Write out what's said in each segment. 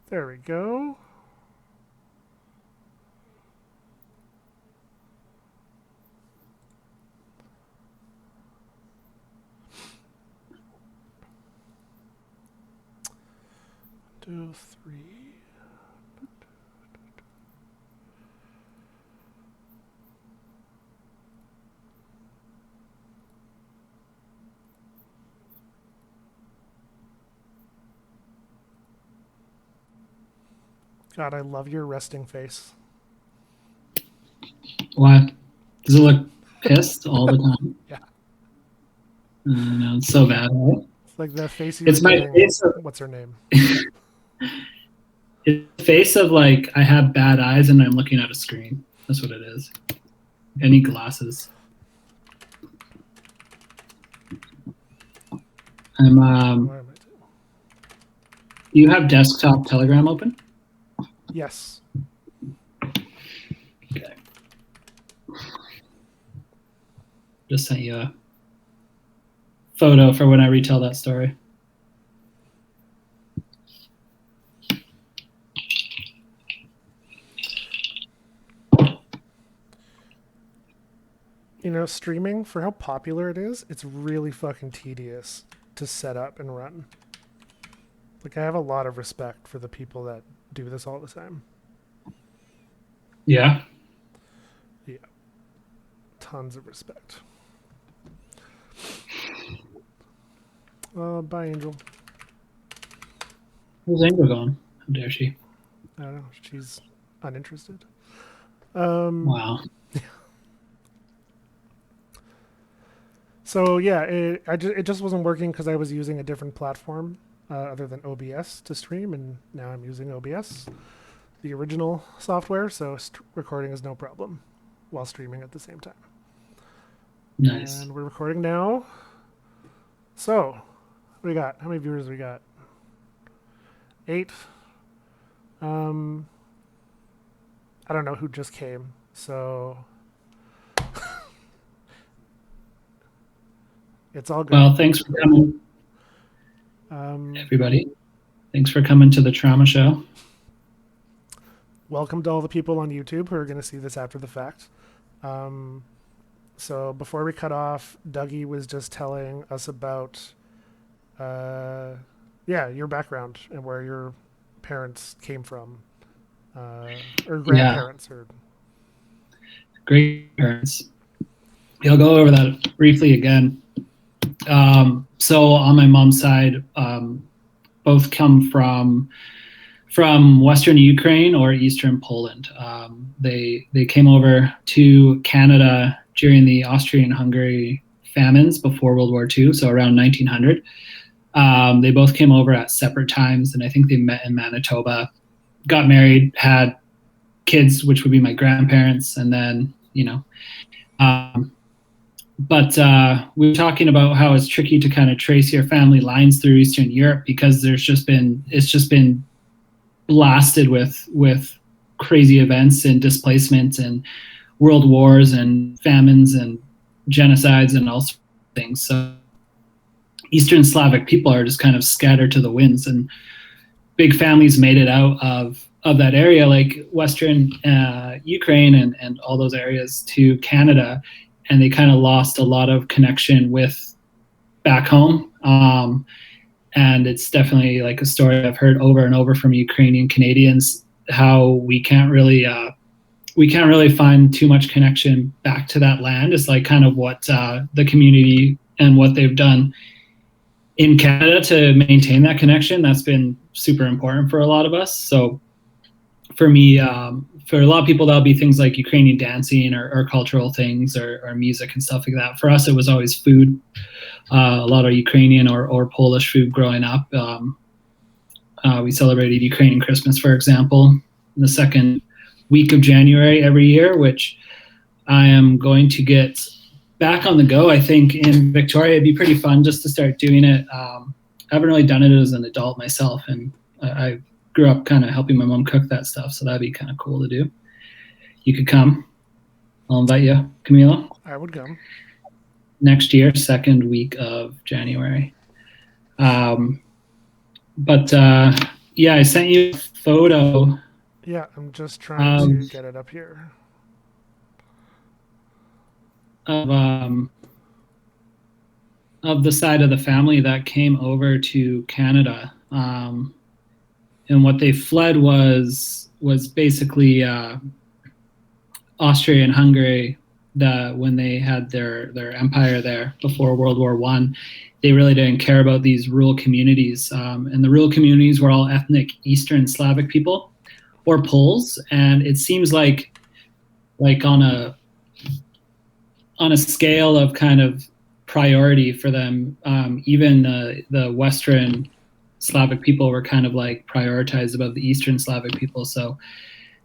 There we go. Two, three. God, I love your resting face. Why? Does it look pissed all the time? Yeah. No, it's so bad. Right? It's like the face you were It's my giving. face of What's her name? it's the face of like I have bad eyes and I'm looking at a screen. That's what it is. I need glasses. I'm Where am I? you have desktop Telegram open? Yes. Okay. Just sent you a photo for when I retell that story. You know, streaming, for how popular it is, it's really fucking tedious to set up and run. Like, I have a lot of respect for the people that do this all the time. Yeah. Yeah. Tons of respect. Bye, Angel. Where's Angel going? How dare she? I don't know. She's uninterested. Wow. So yeah, it just wasn't working because I was using a different platform other than OBS to stream, and now I'm using OBS, the original software. So recording is no problem while streaming at the same time. Nice. And we're recording now. So, what do we got? How many viewers do we got? 8. I don't know who just came, so it's all good. Well, thanks for coming, everybody. Thanks for coming to the Trauma Show. Welcome to all the people on YouTube who are going to see this after the fact. So before we cut off, Dougie was just telling us about, your background and where your parents came from, or grandparents, or Great parents. I'll go over that briefly again. So on my mom's side, both come from Western Ukraine or Eastern Poland. They came over to Canada during the Austrian-Hungary famines before World War II, so around 1900. They both came over at separate times, and I think they met in Manitoba, got married, had kids, which would be my grandparents, and then, but we were talking about how it's tricky to kind of trace your family lines through Eastern Europe because it's just been blasted with crazy events and displacement and world wars and famines and genocides and all sorts of things. So Eastern Slavic people are just kind of scattered to the winds, and big families made it out of that area, like Western Ukraine and all those areas, to Canada, and they kind of lost a lot of connection with back home. And it's definitely like a story I've heard over and over from Ukrainian Canadians, how we can't really find too much connection back to that land. It's like kind of what the community and what they've done in Canada to maintain that connection. That's been super important for a lot of us. So for me, for a lot of people, that'll be things like Ukrainian dancing or cultural things or music and stuff like that. For us, it was always food. A lot of Ukrainian or Polish food growing up. We celebrated Ukrainian Christmas, for example, in the second week of January every year, which I am going to get back on the go. I think in Victoria, it'd be pretty fun just to start doing it. I haven't really done it as an adult myself, and I grew up kind of helping my mom cook that stuff, so that'd be kind of cool to do. You could come. I'll invite you, Camilo. I would come. Next year, second week of January. But Yeah, I sent you a photo Yeah, I'm just trying of to get it up here. of um, of the side of the family that came over to Canada, and what they fled was basically Austria and Hungary. When they had their empire there before World War One, they really didn't care about these rural communities, and the rural communities were all ethnic Eastern Slavic people or Poles, and it seems like on a scale of kind of priority for them, even the Western Slavic people were kind of like prioritized above the Eastern Slavic people. So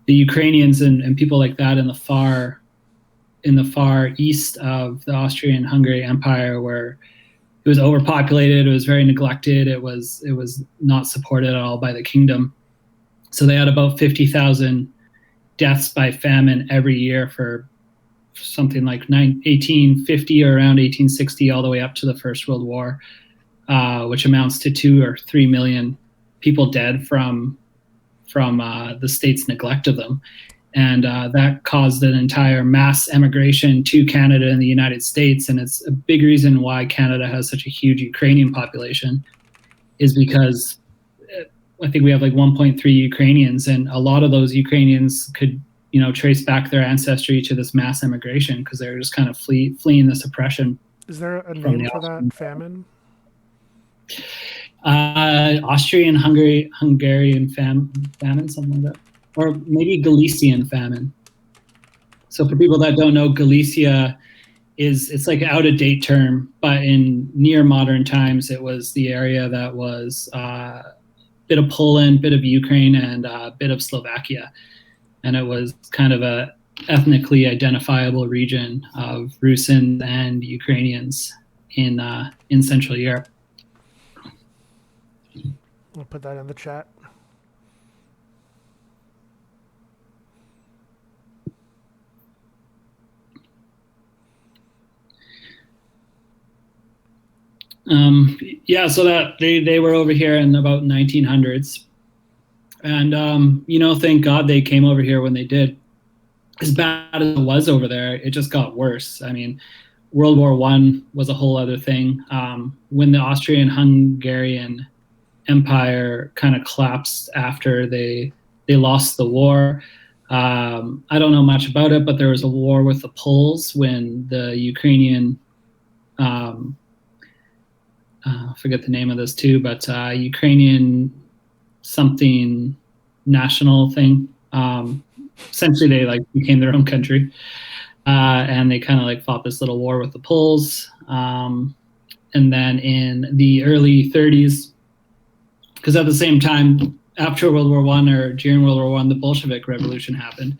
the Ukrainians and people like that in the far east of the Austrian-Hungary Empire, where it was overpopulated, it was very neglected, it was not supported at all by the kingdom. So they had about 50,000 deaths by famine every year for something like 1850 or around 1860, all the way up to the First World War, which amounts to 2 or 3 million people dead from the state's neglect of them. And that caused an entire mass emigration to Canada and the United States. And it's a big reason why Canada has such a huge Ukrainian population, is because I think we have like 1.3 Ukrainians, and a lot of those Ukrainians could, trace back their ancestry to this mass immigration because they're just kind of fleeing this oppression. Is there a name for that famine? Austrian Hungarian famine, something like that, or maybe Galician famine. So for people that don't know, Galicia it's like an out of date term, but in near modern times, it was the area that was a bit of Poland, bit of Ukraine, and a bit of Slovakia, and it was kind of a ethnically identifiable region of Rusins and Ukrainians in Central Europe. I'll put that in the chat. Yeah, so that they were over here in about 1900s, and thank God they came over here when they did. As bad as it was over there, it just got worse. I mean, World War One was a whole other thing. When the Austrian-Hungarian Empire kind of collapsed after they lost the war. I don't know much about it, but there was a war with the Poles when the Ukrainian, I forget the name of this too, but Ukrainian something national thing. Essentially, they like became their own country, and they kind of like fought this little war with the Poles. And then in the early 30s, because at the same time, after World War One or during World War One, the Bolshevik Revolution happened.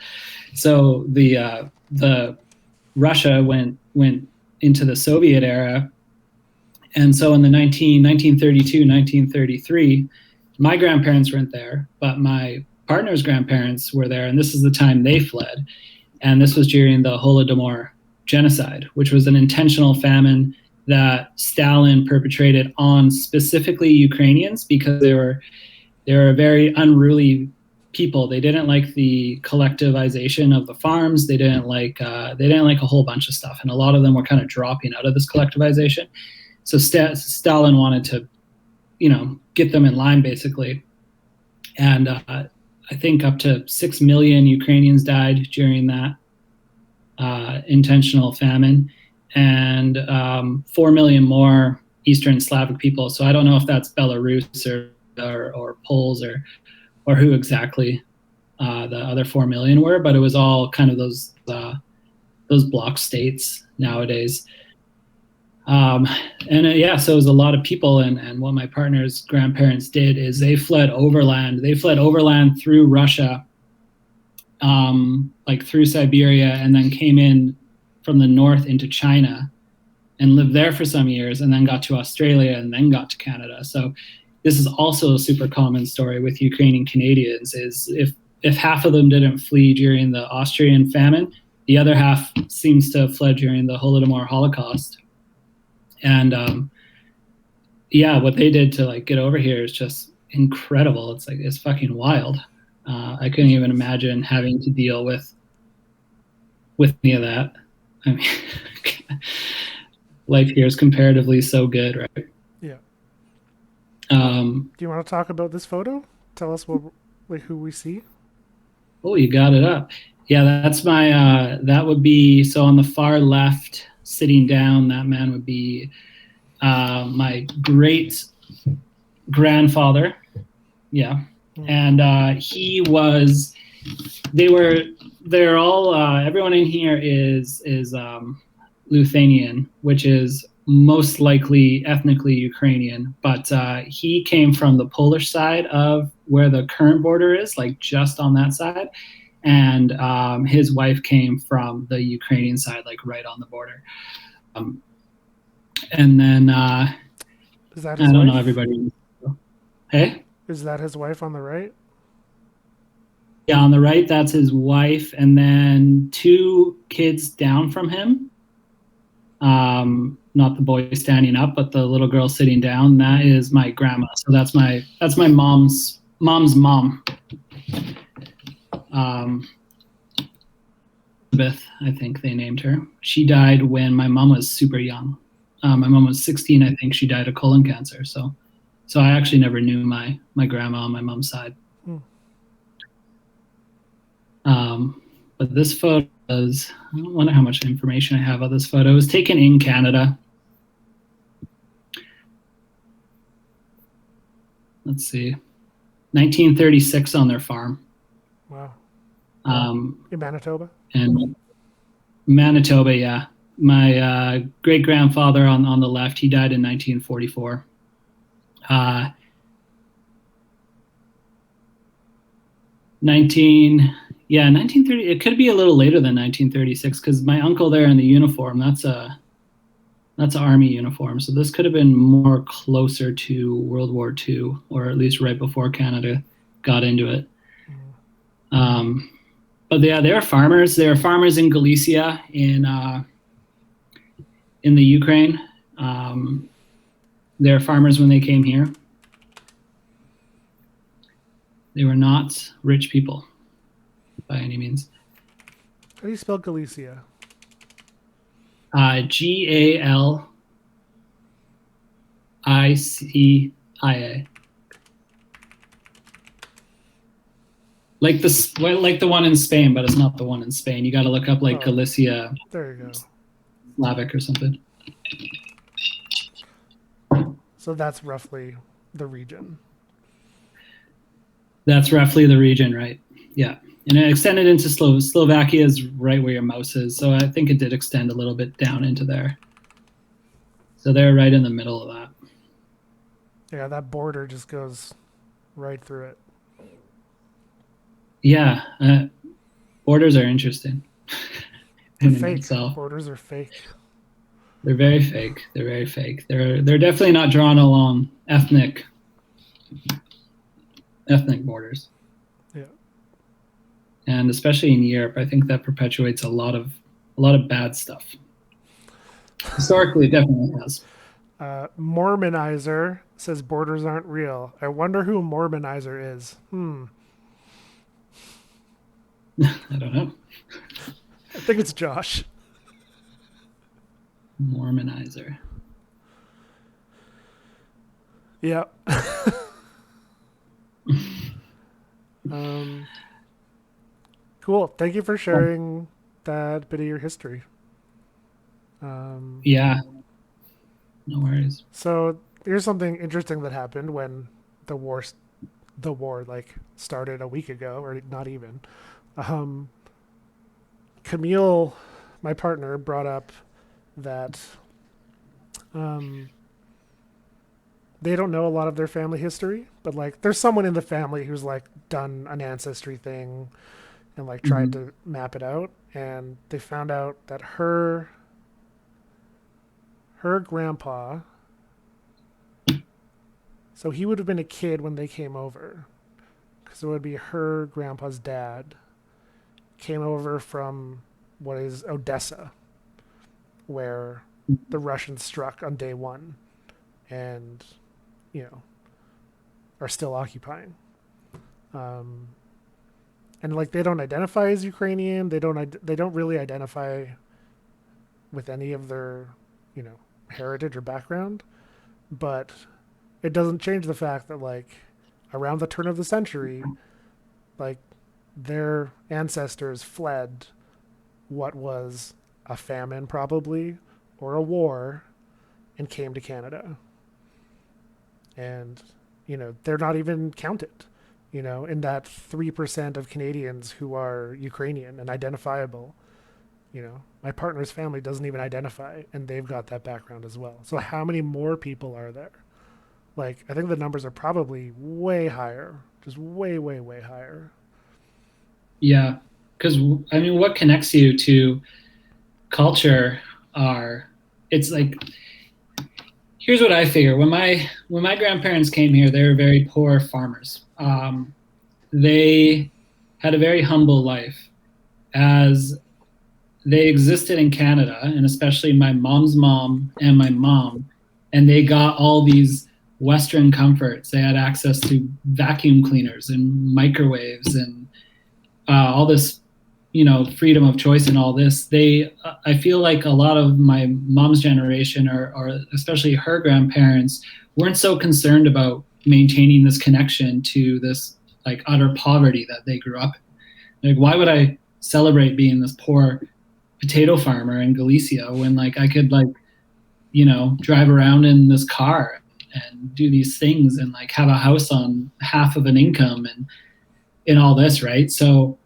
So the Russia went into the Soviet era, and so in the 1932, 1933, my grandparents weren't there, but my partner's grandparents were there, and this is the time they fled. And this was during the Holodomor genocide, which was an intentional famine that Stalin perpetrated on specifically Ukrainians because they were a very unruly people. They didn't like the collectivization of the farms. They didn't like a whole bunch of stuff, and a lot of them were kind of dropping out of this collectivization. So Stalin wanted to, get them in line basically, and I think up to 6 million Ukrainians died during that intentional famine, and 4 million more Eastern Slavic people. So I don't know if that's Belarus or Poles or who exactly the other 4 million were, but it was all kind of those bloc states nowadays. So it was a lot of people, and what my partner's grandparents did is they fled overland. They fled overland through Russia, like through Siberia, and then came in from the north into China and lived there for some years, and then got to Australia and then got to Canada. So this is also a super common story with Ukrainian Canadians, is if half of them didn't flee during the Austrian famine, the other half seems to have fled during the Holodomor Holocaust. And what they did to like get over here is just incredible. It's like it's fucking wild. I couldn't even imagine having to deal with any of that. I mean, life here is comparatively so good, right? Yeah. Um, Do you want to talk about this photo? Tell us what, like, who we see. oh, you got it up. Yeah, that's my. That would be so on the far left, sitting down. That man would be my great grandfather. Yeah, Mm. and he was. They were. They're all. Everyone in here is Lithuanian, which is most likely ethnically Ukrainian, but he came from the Polish side of where the current border is, like just on that side. And his wife came from the Ukrainian side, like right on the border. Um, and then I Is that his don't know wife? everybody. Hey, Is that his wife on the right? yeah, on the right, that's his wife, and then two kids down from him. Not the boy standing up, but the little girl sitting down. That is my grandma. So that's my mom's mom. Um, Elizabeth, I think they named her. She died when my mom was super young. My mom was 16, I think. She died of colon cancer. So I actually never knew my grandma on my mom's side. Hmm. But this photo is, I wonder how much information I have on this photo. It was taken in Canada. Let's see, 1936 on their farm. Wow. In Manitoba? and Manitoba, yeah. My great grandfather on the left, he died in 1944. 1930. It could be a little later than 1936 because my uncle there in the uniform, that's an army uniform. So this could have been more closer to World War II, or at least right before Canada got into it. Um, but yeah, they're farmers. They're farmers in Galicia in the Ukraine. They're farmers when they came here. They were not rich people by any means. How do you spell Galicia? Galicia. Like the one in Spain, but it's not the one in Spain. You got to look up like Galicia, there you go. Slavic or something. So that's roughly the region. That's roughly the region, right? Yeah. And it extended into Slovakia is right where your mouse is. So I think it did extend a little bit down into there. So they're right in the middle of that. Yeah, that border just goes right through it. Yeah. Borders are interesting. They're fake. Itself. Borders are fake. They're very fake. They're very fake. They're definitely not drawn along ethnic borders. Yeah. And especially in Europe, I think that perpetuates a lot of bad stuff. Historically, it definitely has. Mormonizer says borders aren't real. I wonder who a Mormonizer is. I don't know. I think it's Josh. Mormonizer. Yeah. Cool. Thank you for sharing that bit of your history. Yeah. No worries. So here's something interesting that happened when the war like started a week ago, or not even. Camille, my partner, brought up that they don't know a lot of their family history, but like there's someone in the family who's like done an ancestry thing and like tried to map it out, and they found out that her grandpa, so he would have been a kid when they came over, because it would be her grandpa's dad came over from what is Odessa, where the Russians struck on day one, and are still occupying. And like they don't identify as Ukrainian. They don't really identify with any of their, you know, heritage or background. But it doesn't change the fact that like around the turn of the century, like their ancestors fled what was a famine probably or a war and came to Canada. And you know, they're not even counted, you know, in that 3% of Canadians who are Ukrainian and identifiable. You know, my partner's family doesn't even identify, and they've got that background as well. So how many more people are there? Like, I think the numbers are probably way higher, just way, way, way higher. Yeah, because I mean, what connects you to culture are it's like here's what I figure. When my grandparents came here, they were very poor farmers. They had a very humble life as they existed in Canada, and especially my mom's mom and my mom, and they got all these Western comforts. They had access to vacuum cleaners and microwaves and all this, you know, freedom of choice and all this. I feel like a lot of my mom's generation, or especially her grandparents, weren't so concerned about maintaining this connection to this like utter poverty that they grew up in. Like, why would I celebrate being this poor potato farmer in Galicia when like I could like, you know, drive around in this car and do these things and like have a house on half of an income and in all this, right? So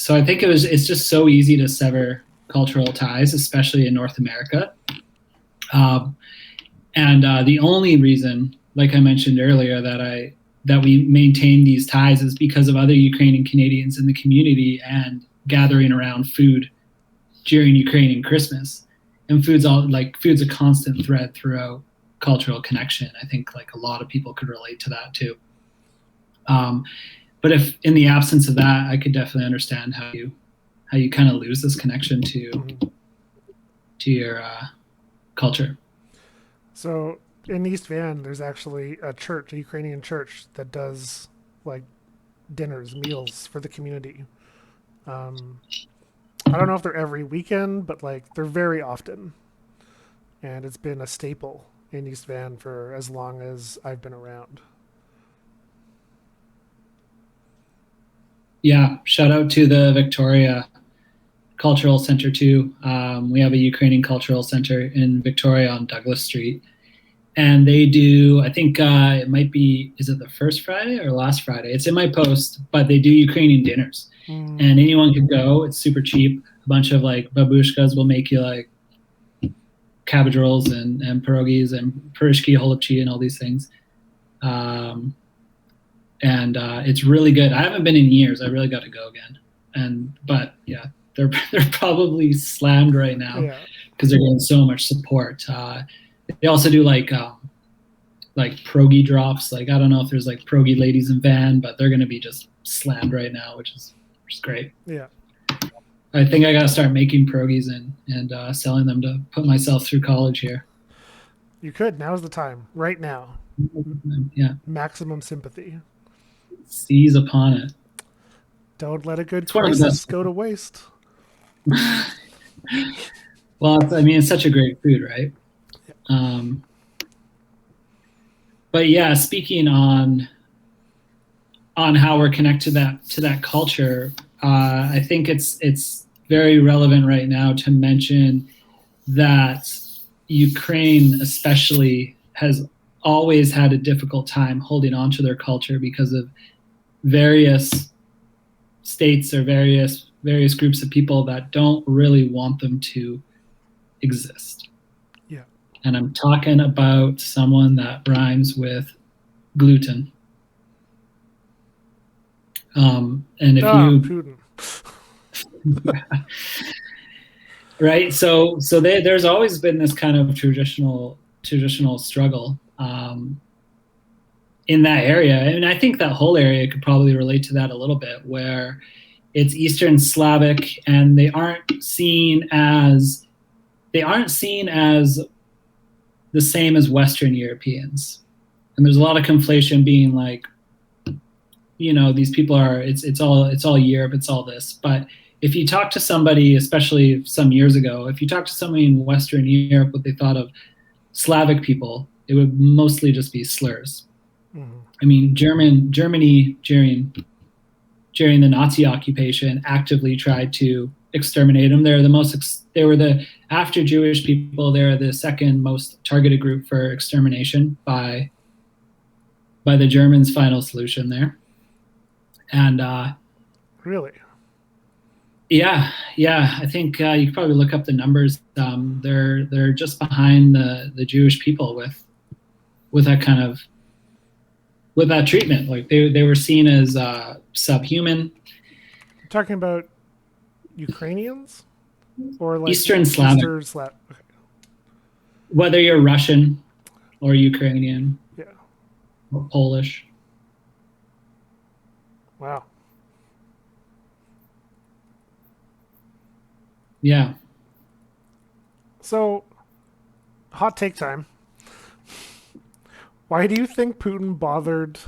I think it's just so easy to sever cultural ties, especially in North America. And the only reason, like I mentioned earlier, that we maintain these ties is because of other Ukrainian Canadians in the community and gathering around food during Ukrainian Christmas. And food's a constant thread throughout cultural connection. I think like a lot of people could relate to that too. But if in the absence of that, I could definitely understand how you kind of lose this connection to your culture. So in East Van, there's actually a church, a Ukrainian church, that does like dinners, meals for the community. I don't know if they're every weekend, but like they're very often, and it's been a staple in East Van for as long as I've been around. Yeah, shout out to the Victoria Cultural Center too. We have a Ukrainian Cultural Center in Victoria on Douglas Street, and they do. I think it might be. Is it the first Friday or last Friday? It's in my post, but they do Ukrainian dinners, and anyone can go. It's super cheap. A bunch of like babushkas will make you like cabbage rolls and pierogies and pyrishki, holubchi, and all these things. And it's really good. I haven't been in years. I really got to go again. But yeah, they're probably slammed right now because they're getting so much support. They also do like pierogi drops. Like I don't know if there's like pierogi ladies in Van, but they're going to be just slammed right now, which is great. Yeah. I think I got to start making pierogies and selling them to put myself through college here. You could. Now's the time. Right now. Yeah. Maximum sympathy. Seize upon it. Don't let a good crisis go to waste. Well, I mean, it's such a great food, right? Yeah. But yeah, speaking on how we're connected to that culture, I think it's very relevant right now to mention that Ukraine, especially, has always had a difficult time holding on to their culture because of various states or various groups of people that don't really want them to exist. Yeah. And I'm talking about someone that rhymes with gluten. And if Putin. Right, so there's always been this kind of traditional struggle in that area, and I think that whole area could probably relate to that a little bit, where it's Eastern Slavic, and they aren't seen as the same as Western Europeans. And there's a lot of conflation being like, these people are, it's all Europe, it's all this. But if you talk to somebody, especially some years ago, if you talk to somebody in Western Europe, what they thought of Slavic people, it would mostly just be slurs. Mm-hmm. I mean, Germany during the Nazi occupation actively tried to exterminate them. After Jewish people, they're the second most targeted group for extermination by the Germans' final solution there. And Really? Yeah. I think you could probably look up the numbers. They're just behind the Jewish people with that kind of with that treatment. Like they were seen as subhuman. You're talking about Ukrainians or like Eastern Slavic. Okay. Whether you're Russian or Ukrainian, Yeah. or Polish. Wow. Yeah. So, hot take time. Why do you think Putin bothered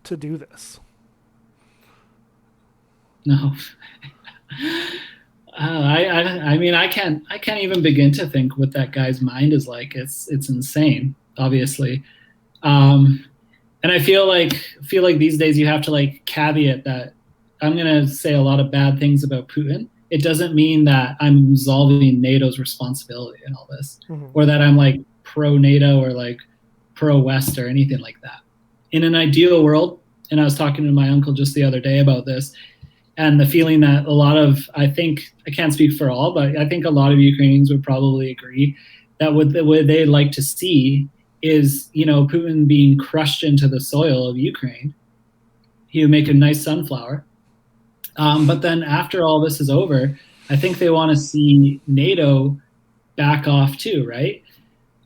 to do this? No. I mean, I can't even begin to think what that guy's mind is like. It's insane, obviously. And I feel like these days you have to like caveat that I'm gonna say a lot of bad things about Putin. It doesn't mean that I'm absolving NATO's responsibility in all this, or that I'm like pro NATO or like pro West or anything like that. In an ideal world, and I was talking to my uncle just the other day about this, and the feeling that I can't speak for all, but I think a lot of Ukrainians would probably agree that what they'd like to see is, Putin being crushed into the soil of Ukraine. He would make a nice sunflower. But then after all this is over, I think they want to see NATO back off too, right?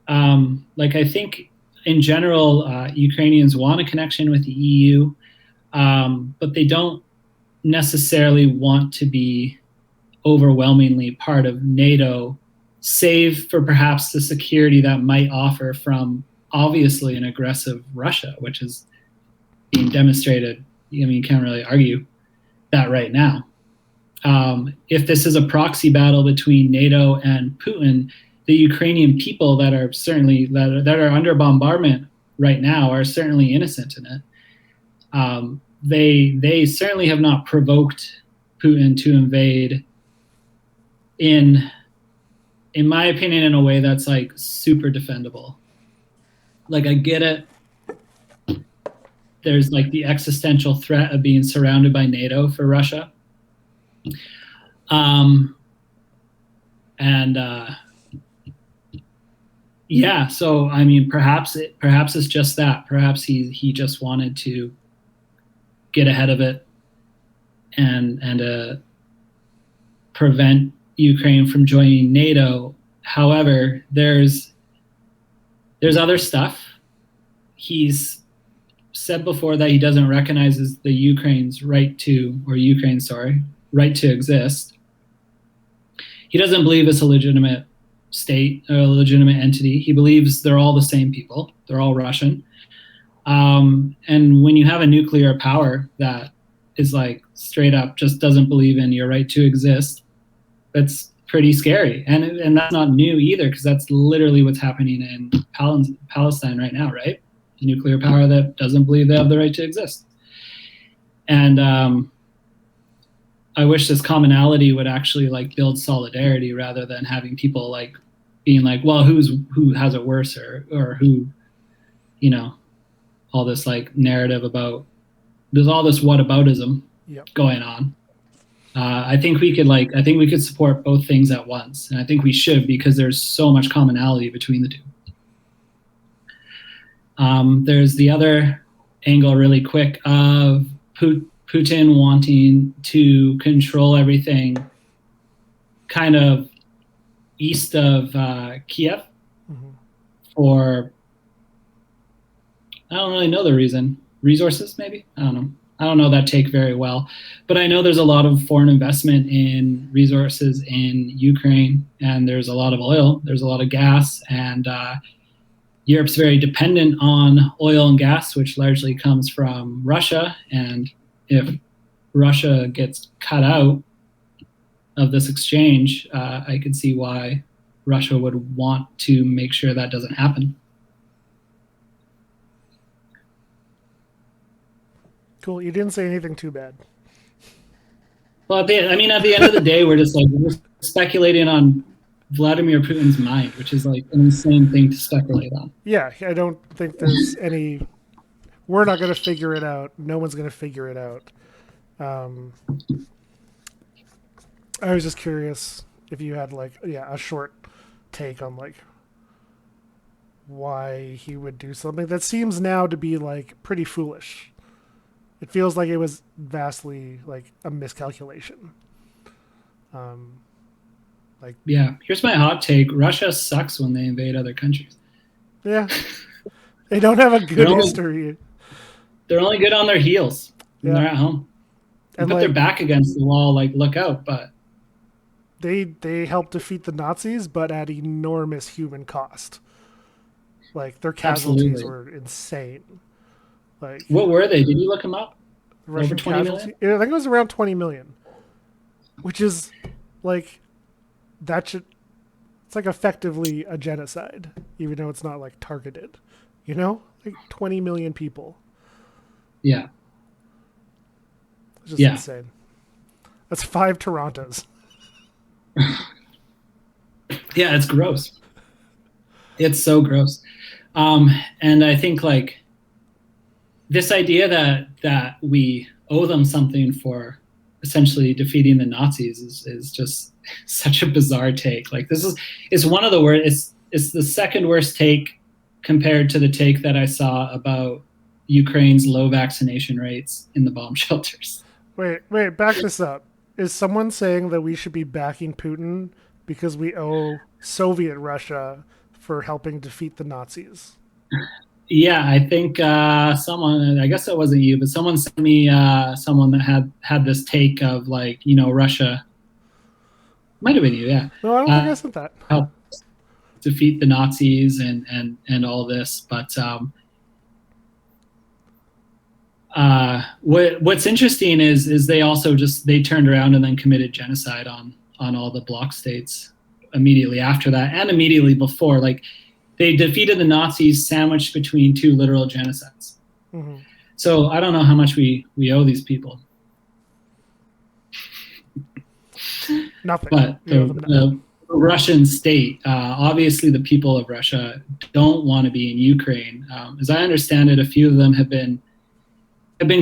I think in general, Ukrainians want a connection with the EU, but they don't necessarily want to be overwhelmingly part of NATO, save for perhaps the security that might offer from obviously an aggressive Russia, which is being demonstrated. I mean, you can't really argue that right now. If this is a proxy battle between NATO and Putin, the Ukrainian people that are under bombardment right now are certainly innocent in it. They certainly have not provoked Putin to invade in my opinion, in a way that's like super defendable. Like, I get it. There's like the existential threat of being surrounded by NATO for Russia. So I mean, perhaps it's just that. Perhaps he just wanted to get ahead of it and prevent Ukraine from joining NATO. However, there's other stuff. He's said before that he doesn't recognize the Ukraine's right to exist. He doesn't believe it's a legitimate state or a legitimate entity. He believes they're all the same people. They're all Russian. And when you have a nuclear power that is like straight up just doesn't believe in your right to exist, that's pretty scary. And that's not new either, because that's literally what's happening in Palestine right now, right? A nuclear power that doesn't believe they have the right to exist. And I wish this commonality would actually like build solidarity rather than having people like being like, well, who has it worse, or who, all this like narrative about, there's all this whataboutism going on. I think we could support both things at once, and I think we should, because there's so much commonality between the two. There's the other angle, really quick, of Putin wanting to control everything kind of east of Kiev for, I don't really know the reason. Resources, maybe? I don't know. I don't know that take very well, but I know there's a lot of foreign investment in resources in Ukraine, and there's a lot of oil, there's a lot of gas, and Europe's very dependent on oil and gas, which largely comes from Russia. And if Russia gets cut out of this exchange, I could see why Russia would want to make sure that doesn't happen. Cool. You didn't say anything too bad. Well, at the end of the day, we're speculating on Vladimir Putin's mind, which is like an insane thing to speculate on. Yeah, I don't think there's any. We're not going to figure it out. No one's going to figure it out. I was just curious if you had a short take on why he would do something that seems now to be pretty foolish. It feels like it was vastly a miscalculation. Yeah, here's my hot take: Russia sucks when they invade other countries. Yeah, they don't have a good history. They're only good on their heels when they're at home. They And put their back against the wall, look out. But they helped defeat the Nazis, but at enormous human cost. Their casualties were insane. What were they? Did you look them up? Russian Over 20 casualties? million? I think it was around 20 million, which is that should. It's effectively a genocide, even though it's not targeted. 20 million people. Yeah. It's just insane. That's 5 Torontos. Yeah, it's gross. It's so gross. And I think this idea that we owe them something for essentially defeating the Nazis is just such a bizarre take. It's one of the worst. It's the second worst take compared to the take that I saw about Ukraine's low vaccination rates in the bomb shelters. Wait, back this up. Is someone saying that we should be backing Putin because we owe Soviet Russia for helping defeat the Nazis? Yeah, I think someone, I guess it wasn't you, but someone sent me someone that had this take of Russia. Might have been you, yeah. No, I don't think I said that. Help defeat the Nazis and all this, but what's interesting is they also they turned around and then committed genocide on all the bloc states immediately after that and immediately before. They defeated the Nazis sandwiched between 2 literal genocides. Mm-hmm. So I don't know how much we owe these people. Nothing. But the Russian state, obviously the people of Russia don't want to be in Ukraine. As I understand it, a few of them have been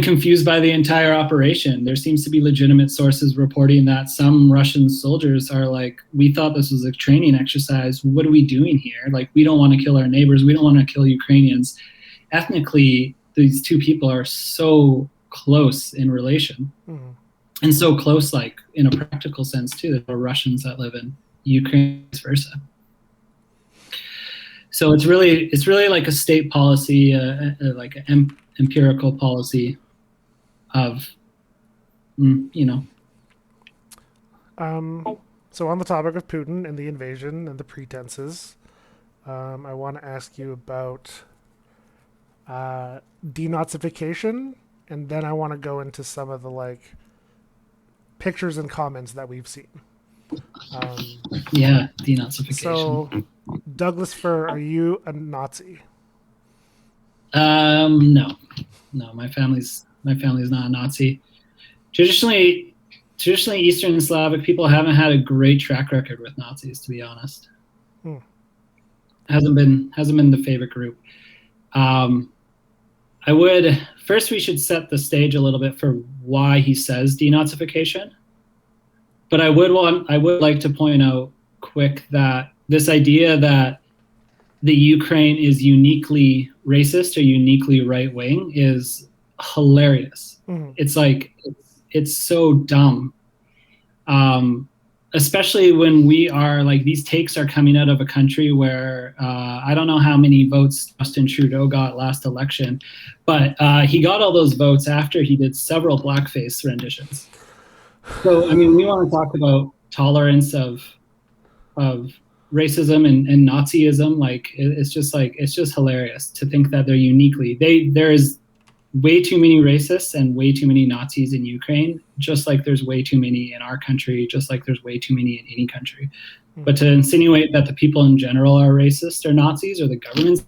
confused by the entire operation. There seems to be legitimate sources reporting that some Russian soldiers are we thought this was a training exercise. What are we doing here? We don't want to kill our neighbors. We don't want to kill Ukrainians. Ethnically, these two people are so close in relation. Mm-hmm. And so close, in a practical sense too, that there are Russians that live in Ukraine, vice versa. So it's really a state policy, an empirical policy of, So on the topic of Putin and the invasion and the pretenses, I want to ask you about denazification, and then I want to go into some of the pictures and comments that we've seen. Yeah, denazification. So, Douglas Fur, are you a Nazi? No, my family's not a Nazi. Traditionally, Eastern Slavic people haven't had a great track record with Nazis, to be honest. Hasn't been the favorite group. First we should set the stage a little bit for why he says denazification. But I would like to point out quick that this idea that the Ukraine is uniquely racist or uniquely right-wing is hilarious. Mm-hmm. It's so dumb. Especially when we are these takes are coming out of a country where I don't know how many votes Justin Trudeau got last election, but he got all those votes after he did several blackface renditions. So we want to talk about tolerance of racism and Nazism. Like it's just hilarious to think that they're uniquely there is way too many racists and way too many Nazis in Ukraine, just like there's way too many in our country, just like there's way too many in any country. But to insinuate that the people in general are racist or Nazis or the government's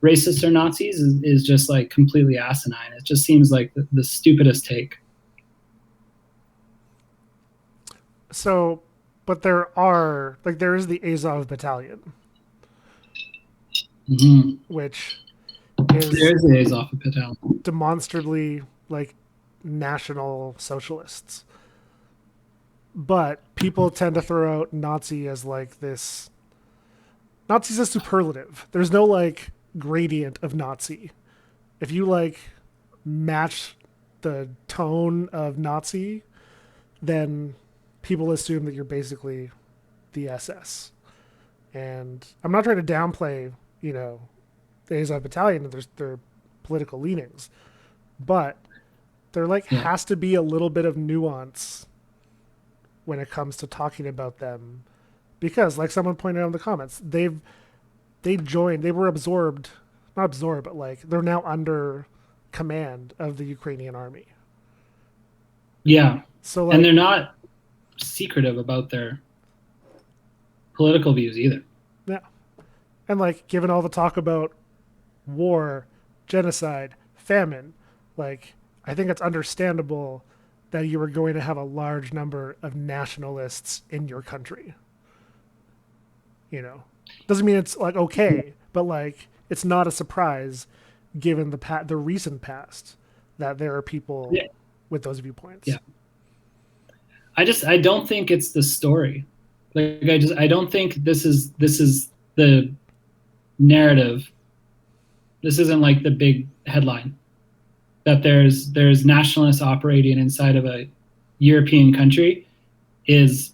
racist or Nazis is just like completely asinine. It just seems like the stupidest take. So, but there is the Azov Battalion, which is There's the Azov Battalion. demonstrably like national socialists. But people tend to throw out Nazi as like this. Nazi's a superlative. There's no like gradient of Nazi. If you like match the tone of Nazi, then people assume that you're basically the SS. And I'm not trying to downplay, the Azov Battalion and their political leanings, but there has to be a little bit of nuance when it comes to talking about them, because like someone pointed out in the comments, they were absorbed, not absorbed, but like they're now under command of the Ukrainian army. Yeah. So like, and they're not secretive about their political views either. Yeah. And like, given all the talk about war, genocide, famine, like, I think it's understandable that you were going to have a large number of nationalists in your country. Doesn't mean it's like okay, but like it's not a surprise given the recent past that there are people with those viewpoints. Yeah. I don't think it's the story. Like I don't think this is the narrative. This isn't like the big headline that there's nationalists operating inside of a European country is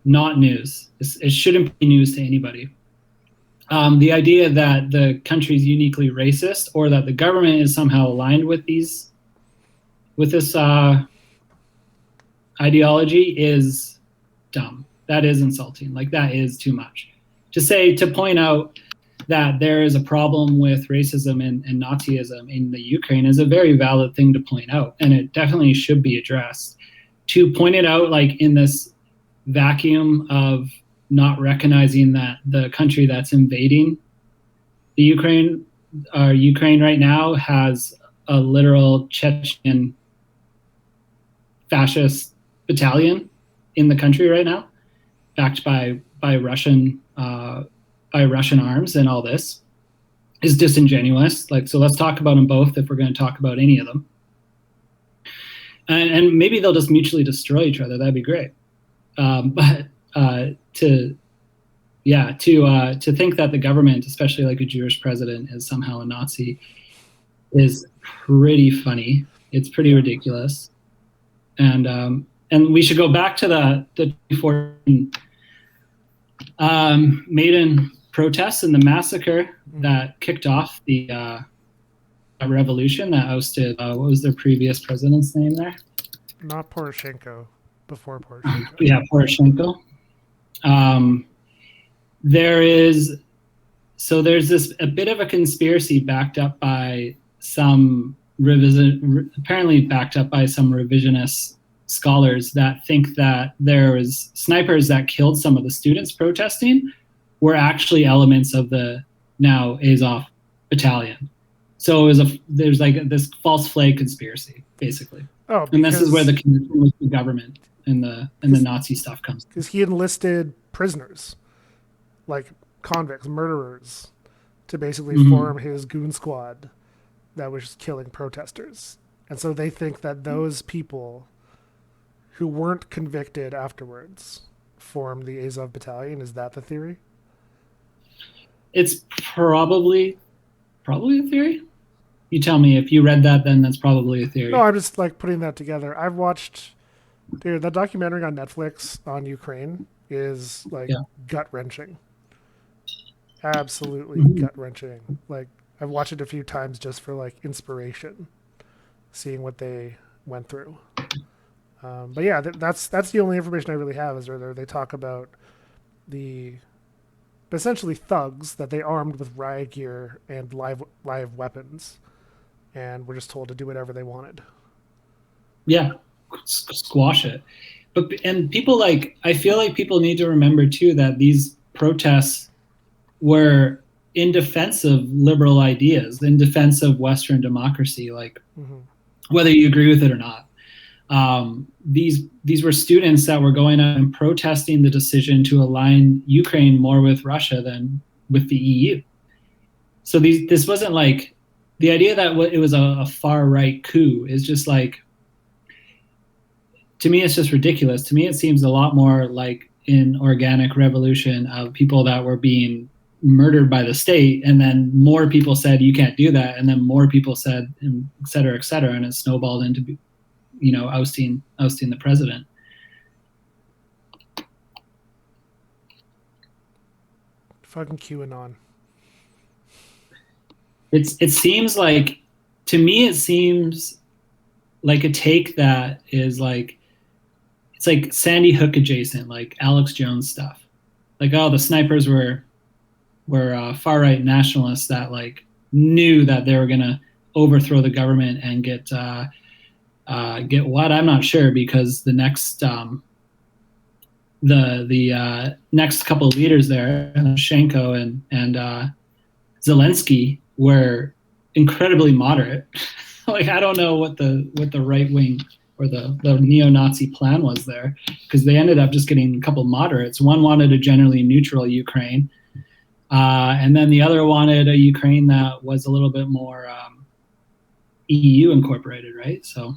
not news. It shouldn't be news to anybody. The idea that the country is uniquely racist or that the government is somehow aligned with this ideology is dumb. That is insulting. Like that is too much. To point out that there is a problem with racism and Nazism in the Ukraine is a very valid thing to point out, and it definitely should be addressed. To point it out like in this vacuum of not recognizing that the country that's invading the Ukraine right now has a literal Chechen fascist battalion in the country right now, backed by Russian arms, and all this is disingenuous. Like, so let's talk about them both if we're going to talk about any of them, and maybe they'll just mutually destroy each other. That'd be great. But to think that the government, especially like a Jewish president, is somehow a Nazi is pretty funny. It's pretty ridiculous. And we should go back to the 2014 Maidan protests and the massacre that kicked off the revolution that ousted what was their previous president's name there? Not Poroshenko. Before Poroshenko. Yeah, Poroshenko. There's this a bit of a conspiracy backed up by some revisionist scholars that think that there was snipers that killed some of the students protesting were actually elements of the now Azov battalion. So there's like this false flag conspiracy, basically. Oh, and this is where the connection with the government and the Nazi stuff comes. Because he enlisted prisoners, like convicts, murderers, to basically form his goon squad that was killing protesters. And so they think that those people who weren't convicted afterwards formed the Azov battalion. Is that the theory? It's probably a theory. You tell me if you read that, then that's probably a theory. No, I'm just like putting that together. I've watched, dude, that documentary on Netflix on Ukraine is like gut wrenching. Absolutely gut wrenching. Like I've watched it a few times just for like inspiration, seeing what they went through. But yeah, that's the only information I really have is where they talk about the but essentially thugs that they armed with riot gear and live weapons, and were just told to do whatever they wanted. Yeah, squash it. But and people like I feel like people need to remember too that these protests were in defense of liberal ideas, in defense of Western democracy, like Mm-hmm. whether you agree with it or not. These were students that were going out and protesting the decision to align Ukraine more with Russia than with the EU. So this wasn't like the idea that it was a far right coup is just like, to me it's just ridiculous. To me it seems a lot more like an organic revolution of people that were being murdered by the state, and then more people said you can't do that, and then more people said, and et cetera, and it snowballed into ousting the president. Fucking QAnon. It seems like, to me it seems like a take that is like, it's like Sandy Hook adjacent, like Alex Jones stuff. Like, oh, the snipers were far right nationalists that like knew that they were gonna overthrow the government and get what, I'm not sure, because the next next couple of leaders there, Shenko and Zelensky, were incredibly moderate. Like, I don't know what the right wing or the neo-Nazi plan was there, because they ended up just getting a couple of moderates. One wanted a generally neutral Ukraine, and then the other wanted a Ukraine that was a little bit more EU incorporated, right? So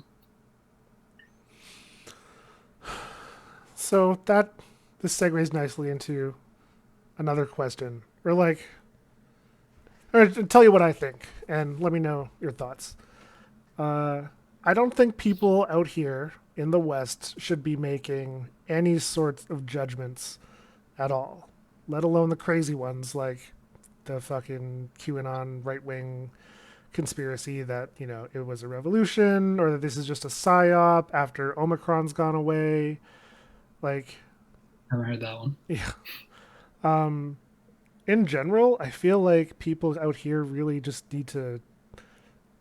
this segues nicely into another question, or tell you what I think, and let me know your thoughts. I don't think people out here in the West should be making any sorts of judgments at all, let alone the crazy ones like the fucking QAnon right wing conspiracy that, it was a revolution, or that this is just a psyop after Omicron's gone away. Like, I haven't heard that one. yeah. In general, I feel like people out here really just need to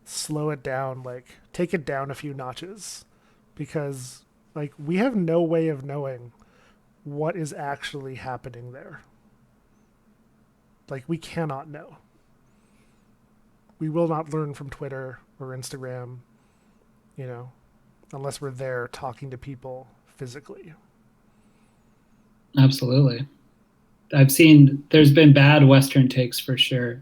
slow it down, like take it down a few notches, because like we have no way of knowing what is actually happening there. Like, we cannot know. We will not learn from Twitter or Instagram, you know, unless we're there talking to people physically. Absolutely. I've seen there's been bad Western takes for sure.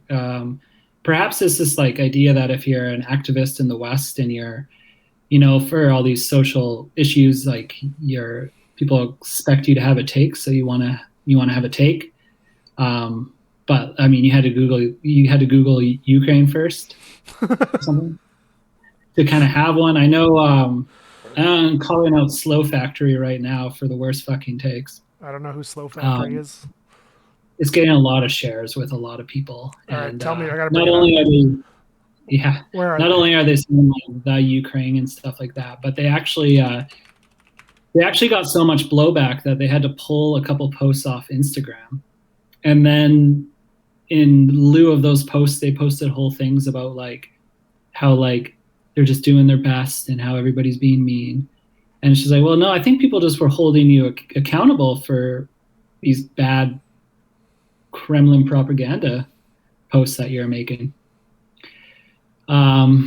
Perhaps it's this like idea that if you're an activist in the West and you're, for all these social issues, like people expect you to have a take, so you want to have a take. But I mean, you had to Google Ukraine first, something, to kind of have one. I know I'm calling out Slow Factory right now for the worst fucking takes. I don't know who Slow Factory is. It's getting a lot of shares with a lot of people. All right, And tell me. I gotta bring not it only up. are they, yeah, Where are not they? only are they saying like the Ukraine and stuff like that, but they actually got so much blowback that they had to pull a couple posts off Instagram. And then in lieu of those posts, they posted whole things about like how like they're just doing their best and how everybody's being mean. And she's like, well, no, I think people just were holding you accountable for these bad Kremlin propaganda posts that you're making. Yeah,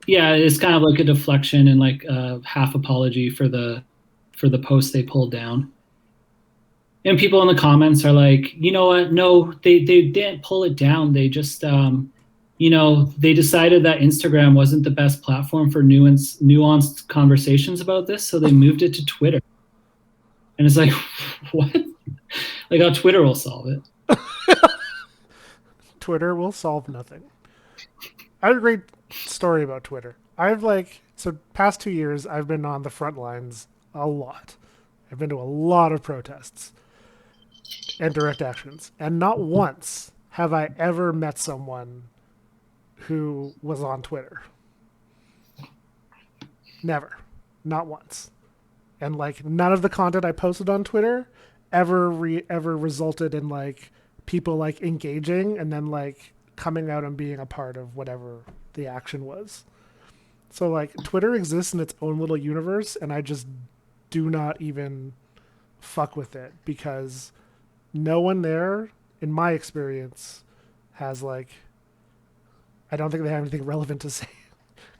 it's kind of like a deflection and like a half apology for the post they pulled down. And people in the comments are like, you know what? No, they didn't pull it down. They just they decided that Instagram wasn't the best platform for nuanced conversations about this, so they moved it to Twitter. And it's like, what? Like, how Twitter will solve it. Twitter will solve nothing. I have a great story about Twitter. Past 2 years, I've been on the front lines a lot. I've been to a lot of protests and direct actions, and not once have I ever met someone who was on Twitter. Never. Not once. And like, none of the content I posted on Twitter ever resulted in like people like engaging and then like coming out and being a part of whatever the action was. So like Twitter exists in its own little universe, and I just do not even fuck with it because no one there, in my experience, has like, I don't think they have anything relevant to say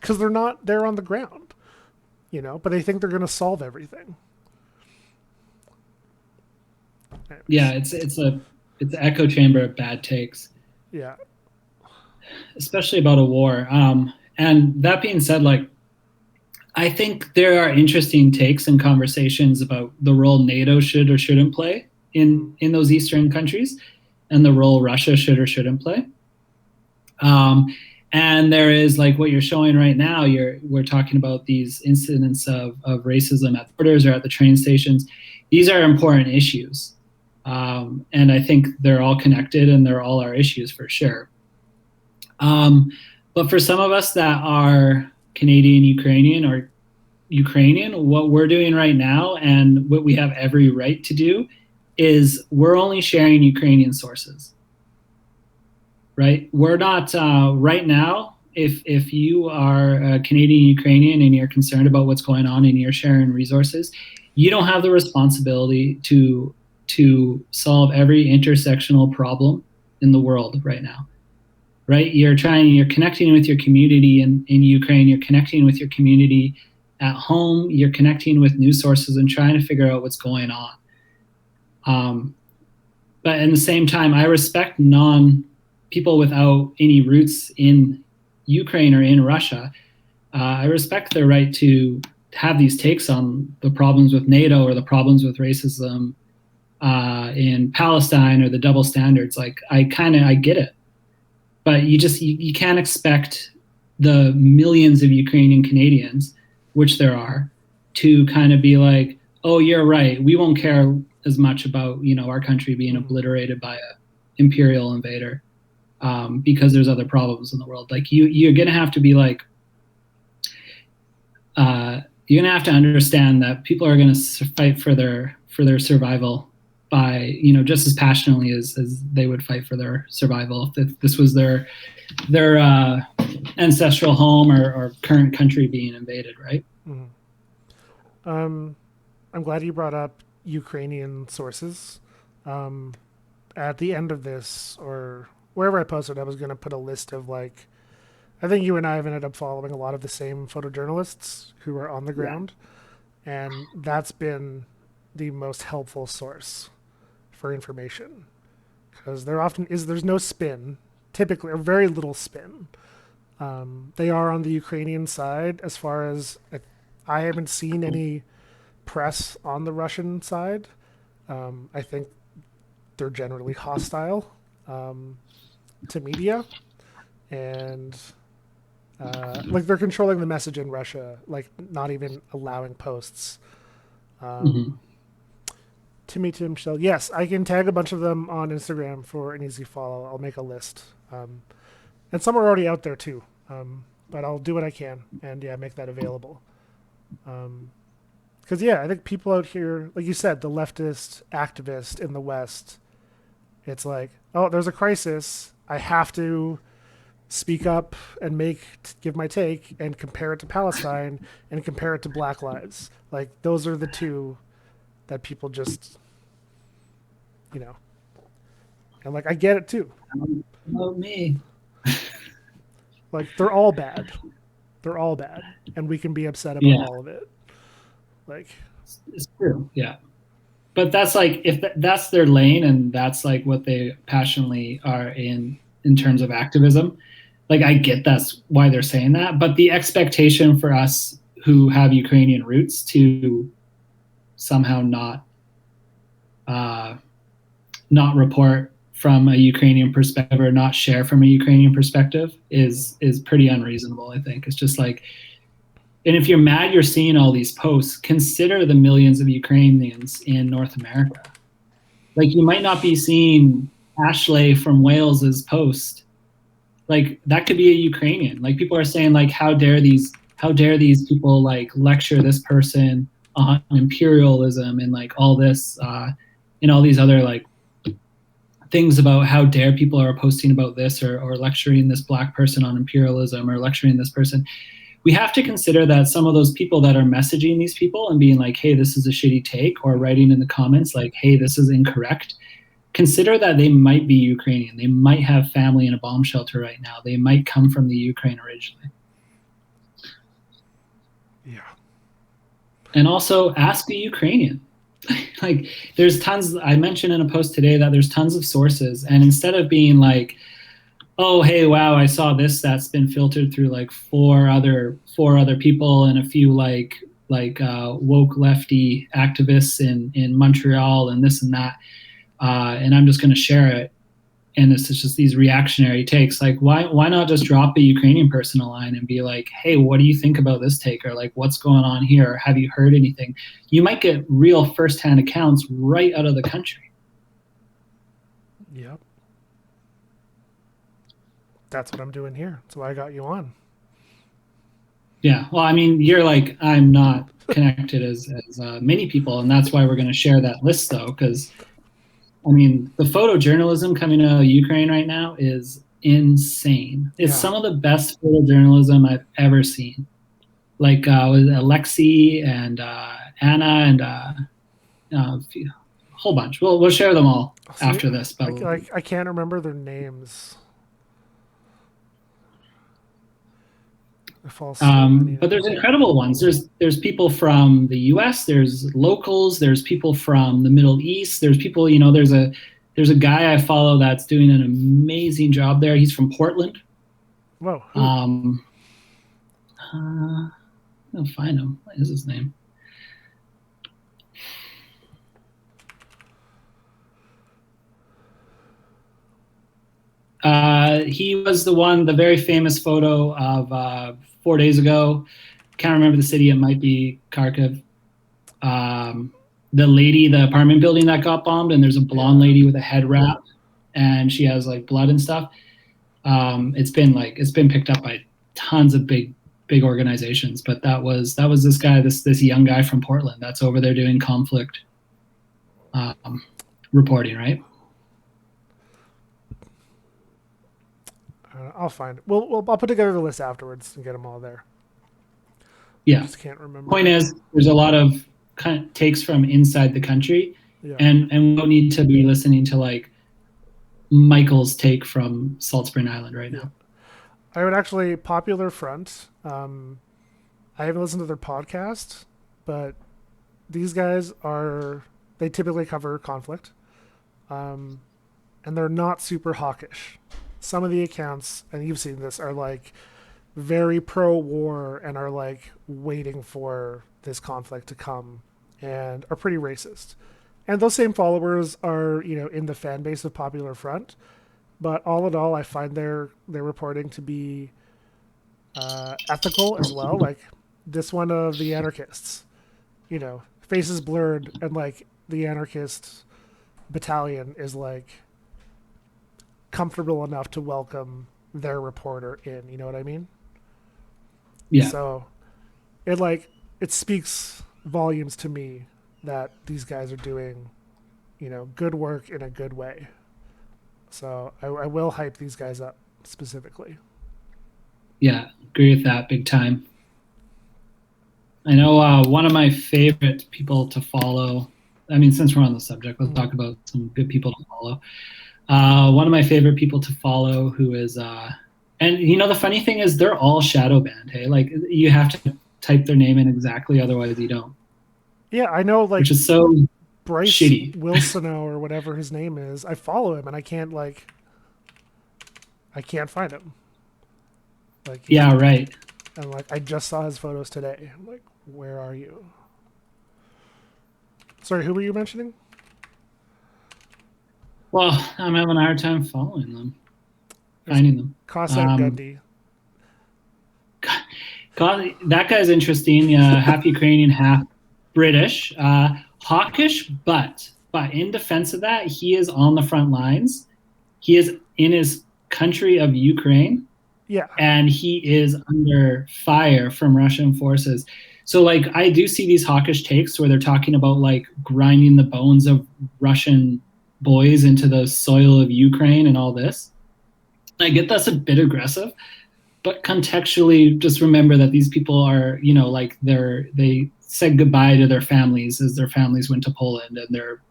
because they're not there on the ground, but they think they're going to solve everything. Anyways. Yeah, it's an echo chamber of bad takes. Yeah. Especially about a war. And that being said, like, I think there are interesting takes and conversations about the role NATO should or shouldn't play in those Eastern countries, and the role Russia should or shouldn't play. And there is like what you're showing right now. We're talking about these incidents of racism at borders or at the train stations. These are important issues, and I think they're all connected and they're all our issues for sure. But for some of us that are Canadian, Ukrainian, or Ukrainian, what we're doing right now and what we have every right to do is we're only sharing Ukrainian sources, right? We're not, right now, if you are a Canadian, Ukrainian, and you're concerned about what's going on and you're sharing resources, you don't have the responsibility to solve every intersectional problem in the world right now. Right? You're connecting with your community in Ukraine, you're connecting with your community at home, you're connecting with news sources and trying to figure out what's going on. But at the same time, I respect people without any roots in Ukraine or in Russia. I respect their right to have these takes on the problems with NATO or the problems with racism in Palestine or the double standards. Like, I get it. But you can't expect the millions of Ukrainian Canadians, which there are, to kind of be like, oh, you're right. We won't care as much about, our country being obliterated by an imperial invader because there's other problems in the world. Like you're going to have to be like, you're going to have to understand that people are going to fight for their survival by, just as passionately as they would fight for their survival if this was their ancestral home or current country being invaded, right? Mm-hmm. I'm glad you brought up Ukrainian sources. At the end of this, or wherever I posted, I was going to put a list of like, I think you and I have ended up following a lot of the same photojournalists who are on the ground, and that's been the most helpful source for information, because there's no spin, typically, or very little spin. They are on the Ukrainian side as far as I haven't seen any press on the Russian side. I think they're generally hostile to media, and like they're controlling the message in Russia, like not even allowing posts. Timmy Tim Shell. Yes, I can tag a bunch of them on Instagram for an easy follow. I'll make a list. And some are already out there too. But I'll do what I can and make that available. Because I think people out here, like you said, the leftist activist in the West, it's like, oh, there's a crisis. I have to speak up and give my take and compare it to Palestine and compare it to Black Lives. Like those are the two that people just, and like I get it too. About me. Like they're all bad. They're all bad, and we can be upset about all of it. Like it's true, yeah. But that's like if that's their lane and that's like what they passionately are in terms of activism. Like I get that's why they're saying that, but the expectation for us who have Ukrainian roots to somehow not report from a Ukrainian perspective or not share from a Ukrainian perspective is pretty unreasonable, I think. It's just like, and if you're mad you're seeing all these posts, consider the millions of Ukrainians in North America. Like you might not be seeing Ashley from Wales's post. Like that could be a Ukrainian. Like people are saying like, how dare these people like lecture this person on imperialism and like all this and all these other like things about how dare people are posting about this, or lecturing this black person on imperialism, or lecturing this person. We have to consider that some of those people that are messaging these people and being like, hey, this is a shitty take, or writing in the comments like, hey, this is incorrect, consider that they might be Ukrainian. They might have family in a bomb shelter right now. They might come from the Ukraine originally. Yeah. And also ask a Ukrainian. Like, there's tons, I mentioned in a post today that there's tons of sources, and instead of being like, oh, hey, wow, I saw this that's been filtered through like four other people and a few like woke lefty activists in Montreal and this and that, and I'm just going to share it, and it's just these reactionary takes. Like, why not just drop a Ukrainian person a line and be like, hey, what do you think about this take? Or like, what's going on here? Or have you heard anything? You might get real firsthand accounts right out of the country. Yep. That's what I'm doing here. That's why I got you on. Yeah. Well, I mean, you're like, I'm not connected as many people, and that's why we're going to share that list, though, because I mean, the photojournalism coming out of Ukraine right now is insane. It's some of the best photojournalism I've ever seen. Like with Alexei and Anna and a whole bunch. We'll share them all after this. But I can't remember their names. But there's incredible ones. There's people from the U.S. There's locals. There's people from the Middle East. There's people. There's a guy I follow that's doing an amazing job there. He's from Portland. Whoa. I'll find him. What is his name? He was the very famous photo of 4 days ago. Can't remember the city. It might be Kharkiv. The apartment building that got bombed, and there's a blonde lady with a head wrap, and she has like blood and stuff. It's been picked up by tons of big organizations, but that was this guy, this young guy from Portland that's over there doing conflict reporting, right? I'll find it. I'll put together the list afterwards and get them all there. Yeah. I just can't remember. Point is, there's a lot of kind of takes from inside the country, and we don't need to be listening to like Michael's take from Salt Spring Island right now. I would actually, Popular Front. I haven't listened to their podcast, but these guys they typically cover conflict, and they're not super hawkish. Some of the accounts, and you've seen this, are like very pro-war and are like waiting for this conflict to come and are pretty racist. And those same followers are, in the fan base of Popular Front. But all in all, I find their reporting to be ethical as well. Like this one of the anarchists, faces blurred, and like the anarchist battalion is like comfortable enough to welcome their reporter in. You know what I mean? Yeah. So it speaks volumes to me that these guys are doing, good work in a good way. So I will hype these guys up specifically. Yeah, agree with that big time. I know one of my favorite people to follow, I mean, since we're on the subject, let's talk about some good people to follow. One of my favorite people to follow who is, and the funny thing is they're all shadow banned, hey? Like you have to type their name in exactly, otherwise you don't. Yeah, I know, like, which is so Bryce shitty. Wilsono or whatever his name is. I follow him and I can't find him. Like, yeah, right. And like I just saw his photos today. I'm like, where are you? Sorry, who were you mentioning? Well, I'm having a hard time following them, finding them. Cossack Gundy. God, that guy's interesting. Half Ukrainian, half British. Hawkish, but in defense of that, he is on the front lines. He is in his country of Ukraine. Yeah. And he is under fire from Russian forces. So like I do see these hawkish takes where they're talking about like grinding the bones of Russian boys into the soil of Ukraine and all this. I get that's a bit aggressive, but contextually just remember that these people are, you know, like they said goodbye to their families as their families went to Poland, and they're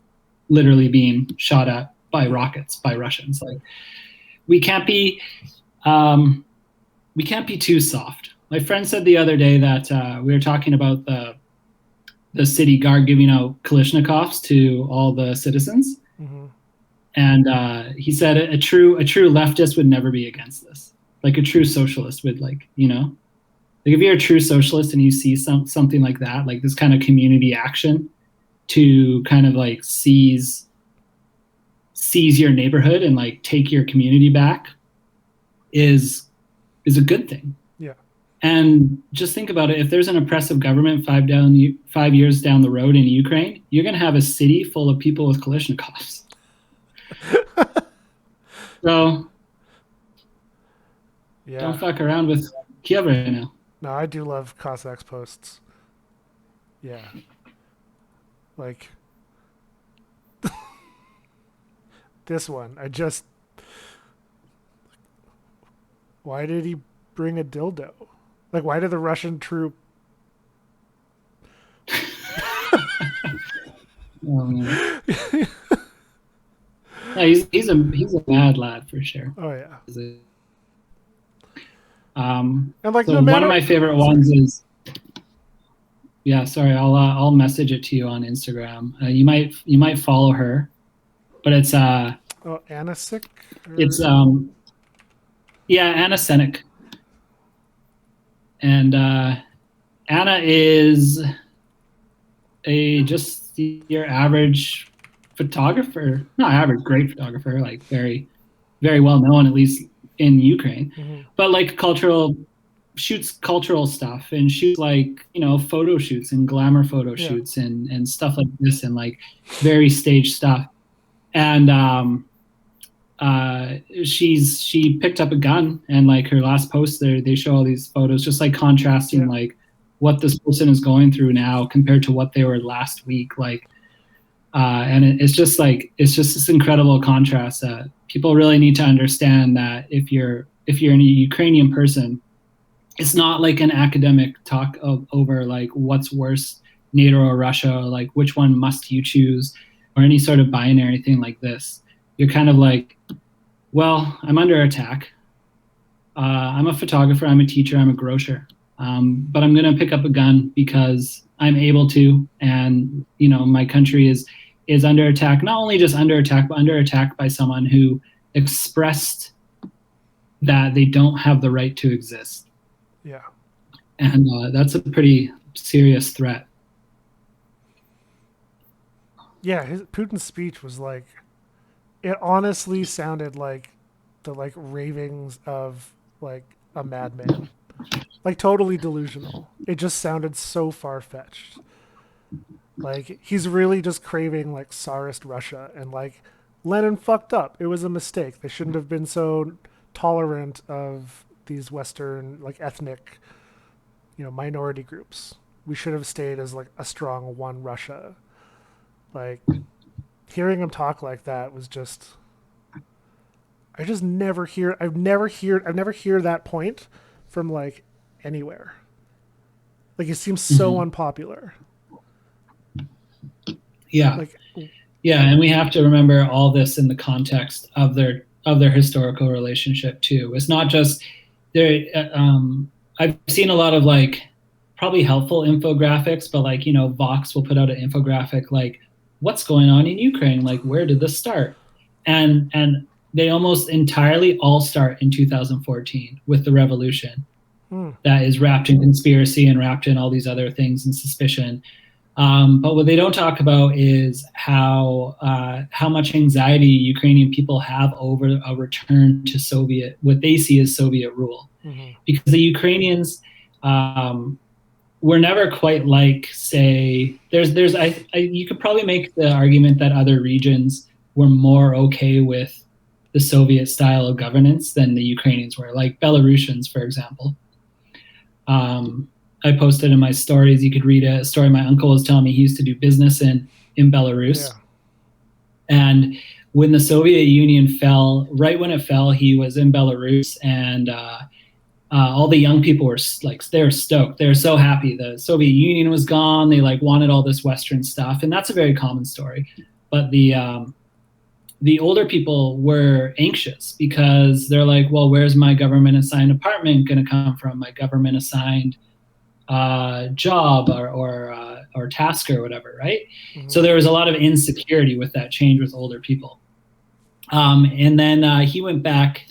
literally being shot at by rockets by Russians. Like we can't be too soft. My friend said the other day that we were talking about the city guard giving out Kalashnikovs to all the citizens, and he said a true leftist would never be against this. Like a true socialist would, like, you know, like if you're a true socialist and you see something like that, like this kind of community action to kind of like seize your neighborhood and like take your community back is a good thing. Yeah. And just think about it. If there's an oppressive government 5 years down the road in Ukraine, you're going to have a city full of people with Kalashnikovs. So yeah, don't fuck around with Kiev right now. No, I do love Cossacks posts. Yeah. Like this one, why did he bring a dildo? Like, why did the Russian troop? Yeah, he's a mad lad for sure. Oh yeah. And like so one of my favorite ones is, yeah, sorry, I'll message it to you on Instagram. You might follow her, but it's Anna Sick. It's Anna Senek, and Anna is just your average photographer, not average, great photographer, like very, very well known, at least in Ukraine, but like shoots cultural stuff and shoots like, you know, photo shoots and glamour photo shoots and stuff like this, and like very staged stuff. And she picked up a gun, and like her last post there, they show all these photos just like contrasting like what this person is going through now compared to what they were last week. Like and it's just this incredible contrast that people really need to understand, that if you're a Ukrainian person, it's not like an academic talk over like what's worse, NATO or Russia, or like which one must you choose, or any sort of binary thing like this. You're kind of like, well, I'm under attack. I'm a photographer, I'm a teacher, I'm a grocer, but I'm going to pick up a gun because I'm able to, and you know, my country is under attack. Not only just under attack, but under attack by someone who expressed that they don't have the right to exist. Yeah. And that's a pretty serious threat. Yeah, Putin's speech was like, it honestly sounded like the like ravings of like a madman, like totally delusional. It just sounded so far-fetched. Like he's really just craving like Tsarist Russia, and like Lenin fucked up. It was a mistake. They shouldn't have been so tolerant of these Western like ethnic, you know, minority groups. We should have stayed as like a strong one Russia. Like hearing him talk like that was just, I've never hear that point from like anywhere. Like it seems so unpopular. Yeah. Like, yeah, and we have to remember all this in the context of their historical relationship too. It's not just there. I've seen a lot of like probably helpful infographics, but like, you know, Vox will put out an infographic like, what's going on in Ukraine? Like, where did this start? And they almost entirely all start in 2014 with the revolution that is wrapped in conspiracy and wrapped in all these other things and suspicion. But what they don't talk about is how much anxiety Ukrainian people have over a return to what they see as Soviet rule, because the Ukrainians were never quite like, say, you could probably make the argument that other regions were more okay with the Soviet style of governance than the Ukrainians were, like Belarusians, for example. I posted in my stories. You could read a story my uncle was telling me. He used to do business in Belarus, Yeah. and when the Soviet Union fell, right when it fell, he was in Belarus, and all the young people were like, they were stoked. They were so happy. The Soviet Union was gone. They like wanted all this Western stuff, and that's a very common story. But the older people were anxious because they're like, well, where's my government assigned apartment going to come from? My government assigned job or task or whatever, right? Mm-hmm. So there was a lot of insecurity with that change with older people. And then he went back.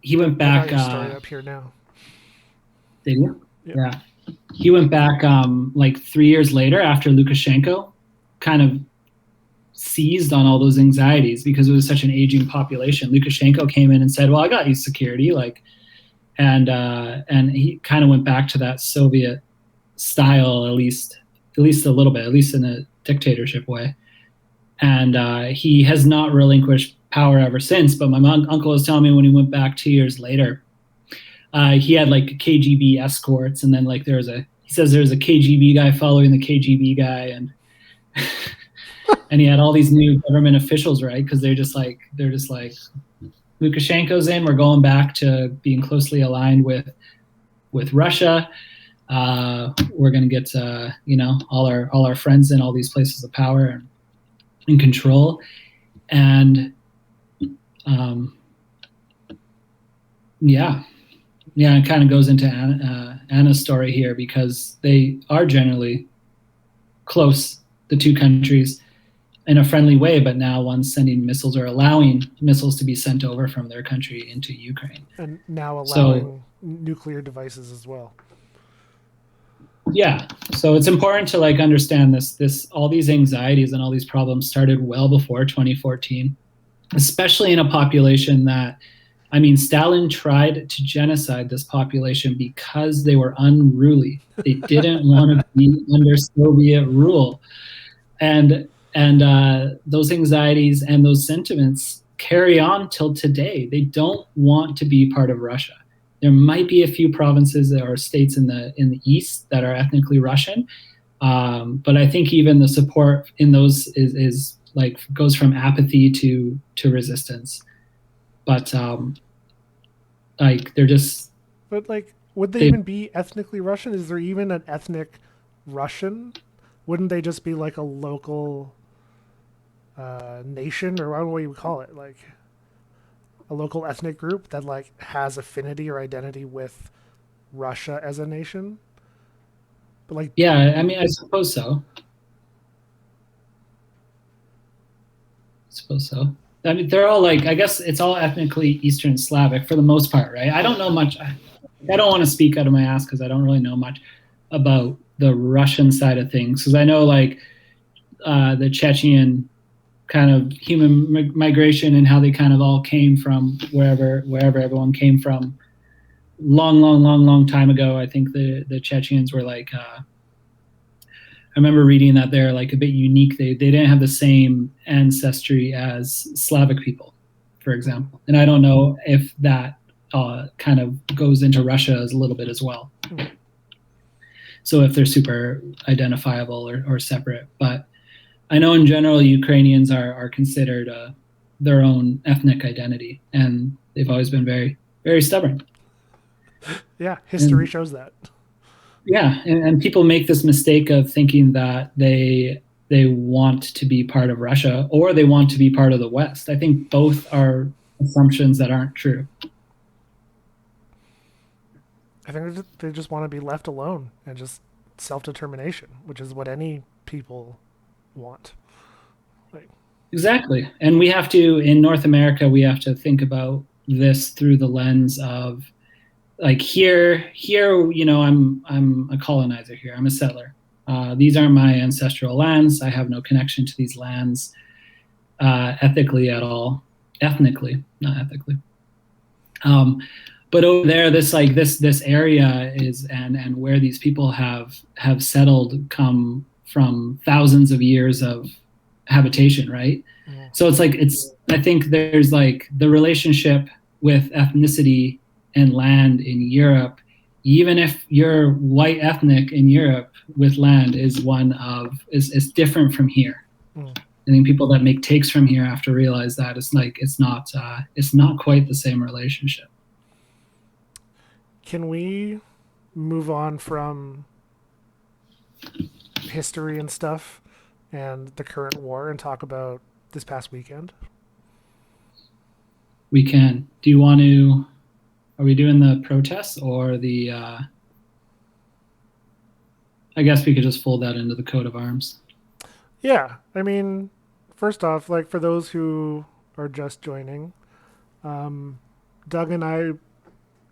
He went back. I got your story up here now. Did you? Yep. Yeah. He went back like 3 years later after Lukashenko kind of seized on all those anxieties because it was such an aging population. Lukashenko came in and said, well, I got you security, like, and he kind of went back to that Soviet style, at least a little bit, at least in a dictatorship way. And he has not relinquished power ever since. But my uncle was telling me when he went back 2 years later, he had like KGB escorts, and then like he says there's a KGB guy following the KGB guy, and and he had all these new government officials, right? Because they're just like Lukashenko's in, we're going back to being closely aligned with Russia. We're gonna get all our friends in all these places of power and control, and it kind of goes into Anna's story here because they are generally close, the two countries, in a friendly way, but now one's sending missiles or allowing missiles to be sent over from their country into Ukraine. And now allowing nuclear devices as well. Yeah. So it's important to like understand this all these anxieties and all these problems started well before 2014, especially in a population that, I mean, Stalin tried to genocide this population because they were unruly. They didn't want to be under Soviet rule. And those anxieties and those sentiments carry on till today. They don't want to be part of Russia. There might be a few provinces or states in the east that are ethnically Russian, but I think even the support in those is like goes from apathy to resistance. But like they're just. But like, would they even be ethnically Russian? Is there even an ethnic Russian? Wouldn't they just be like a local nation, or what do you call it, like a local ethnic group that like has affinity or identity with Russia as a nation? But like, yeah, I mean, I suppose so. I mean, they're all like, I guess it's all ethnically Eastern Slavic for the most part, right? I don't know much. I don't want to speak out of my ass because I don't really know much about the Russian side of things, because I know like the Chechen kind of human migration and how they kind of all came from wherever everyone came from long time ago. I think the Chechens were like I remember reading that they're like a bit unique. They didn't have the same ancestry as Slavic people, for example. And I don't know if that kind of goes into Russia as a little bit as well. So if they're super identifiable or separate. But I know in general, Ukrainians are considered their own ethnic identity, and they've always been very, very stubborn. Yeah, history shows that. Yeah, and people make this mistake of thinking that they want to be part of Russia or they want to be part of the West. I think both are assumptions that aren't true. I think they just want to be left alone and just self-determination, which is what any people want. Like, exactly. And we have to, in North America, we have to think about this through the lens of like here, you know, I'm a colonizer here. I'm a settler. These aren't my ancestral lands. I have no connection to these lands ethically at all. Ethnically, not ethically. But over there, this area is and where these people have settled come from thousands of years of habitation, right? Yeah. So I think there's like the relationship with ethnicity and land in Europe even if you're white ethnic in Europe with land is different from here. Mm. I think people that make takes from here have to realize that it's not quite the same relationship. Can we move on from history and stuff and the current war and talk about this past weekend? We can. Do you want to? Are we doing the protests or the? I guess we could just fold that into the coat of arms. Yeah, I mean, first off, like for those who are just joining, um, Doug and I,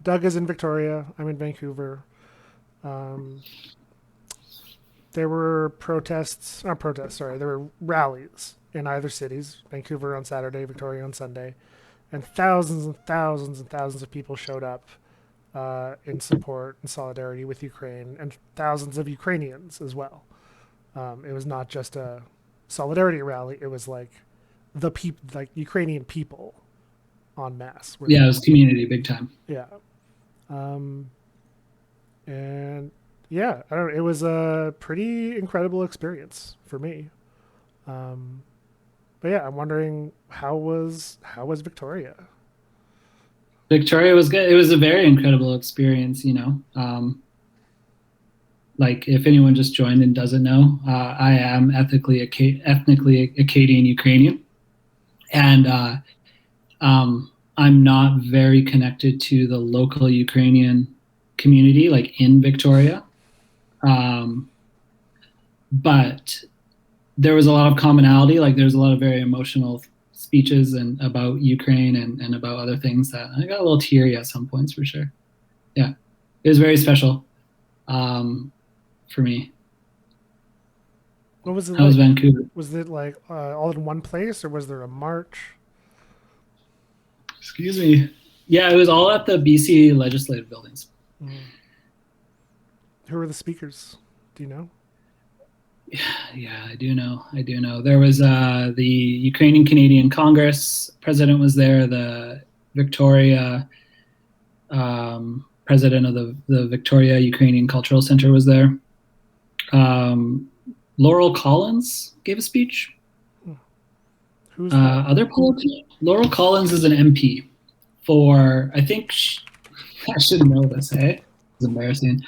Doug is in Victoria. I'm in Vancouver. Um, there were protests, not protests, sorry, there were rallies in either cities. Vancouver on Saturday, Victoria on Sunday, and thousands and thousands and thousands of people showed up in support and solidarity with Ukraine, and thousands of Ukrainians as well. It was not just a solidarity rally; it was like the people, like Ukrainian people, en masse. Were Yeah, there. it was community big time. Yeah, um, and yeah, I don't know, it was a pretty incredible experience for me. Um, but yeah, I'm wondering how was Victoria? Victoria was good. It was a very incredible experience. Like if anyone just joined and doesn't know, I am ethnically Acadian Ukrainian, and I'm not very connected to the local Ukrainian community, like in Victoria. Um, but there was a lot of commonality. Like there's a lot of very emotional speeches and about Ukraine and about other things that I got a little teary at some points for sure. Yeah, it was very special for me. What was it How was like? Vancouver? Was it like all in one place, or was there a march? Excuse me. Yeah, it was all at the BC legislative buildings. Mm. Who were the speakers? Do you know? Yeah, I do know. I do know. There was the Ukrainian Canadian Congress president was there. The Victoria president of the Victoria Ukrainian Cultural Center was there. Laurel Collins gave a speech. Who's that? Other politicians? Laurel Collins is an MP for, I think, I should know this, hey? It's embarrassing.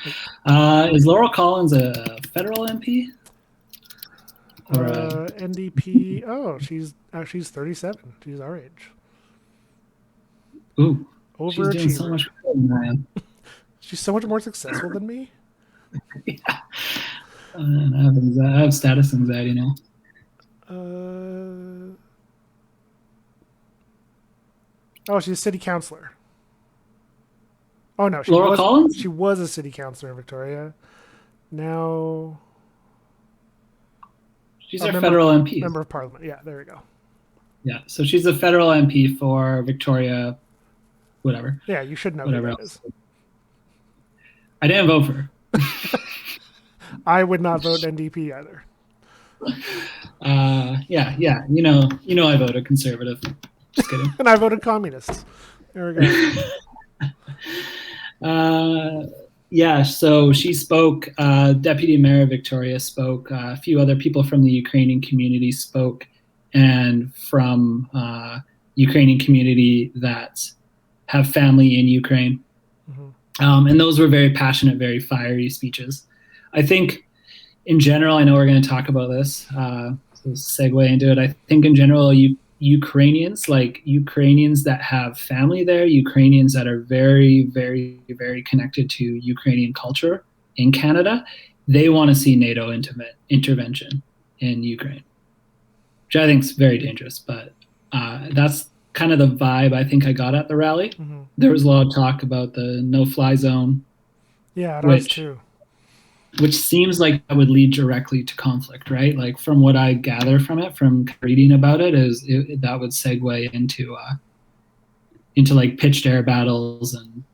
Is Laurel Collins a federal MP? NDP. Oh, she's 37. She's our age. Ooh, she's doing so Overachiever. much better than I am. She's so much more successful than me. Yeah. I have status anxiety now. Oh, she's a city councillor. Oh no, Laurel Collins? she was a city councillor in Victoria. Now She's our federal MP. Member of Parliament. Yeah, there we go. Yeah, so she's a federal MP for Victoria, whatever. Yeah, you should know whatever who that else. is. I didn't vote for her. I would not vote NDP either. Yeah. I voted conservative. Just kidding. And I voted communist. There we go. Yeah, so she spoke. Deputy Mayor of Victoria spoke. A few other people from the Ukrainian community spoke, and from Ukrainian community that have family in Ukraine. Mm-hmm. And those were very passionate, very fiery speeches. I think in general, I know we're going to talk about this, so segue into it. I think in general, Ukrainians that have family there, Ukrainians that are very, very, very connected to Ukrainian culture in Canada, they want to see NATO intervention in Ukraine, which I think is very dangerous. But that's kind of the vibe I think I got at the rally. Mm-hmm. There was a lot of talk about the no-fly zone. Yeah, that was too. Which seems like that would lead directly to conflict, right? Like from what I gather from it, from reading about it, that would segue into like pitched air battles, and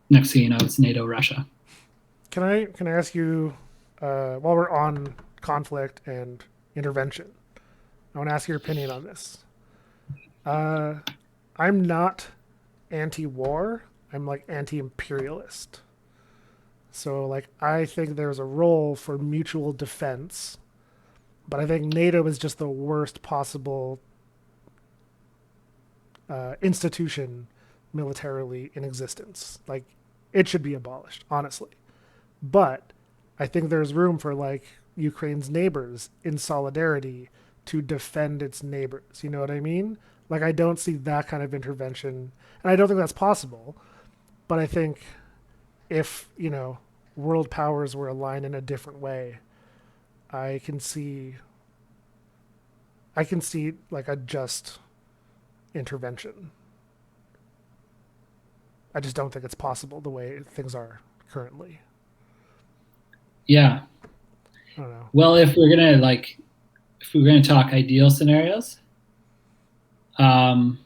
next thing you know, it's NATO Russia. Can I ask you, while we're on conflict and intervention, I want to ask your opinion on this. I'm not anti-war. I'm like anti-imperialist. So like I think there's a role for mutual defense, but I think NATO is just the worst possible institution militarily in existence. Like it should be abolished, honestly. But I think there's room for like Ukraine's neighbors in solidarity to defend its neighbors. You know what I mean? Like I don't see that kind of intervention, and I don't think that's possible. But I think if world powers were aligned in a different way, I can see I can see like a just intervention. I just don't think it's possible the way things are currently. Yeah. I don't know. Well, if we're gonna talk ideal scenarios, um,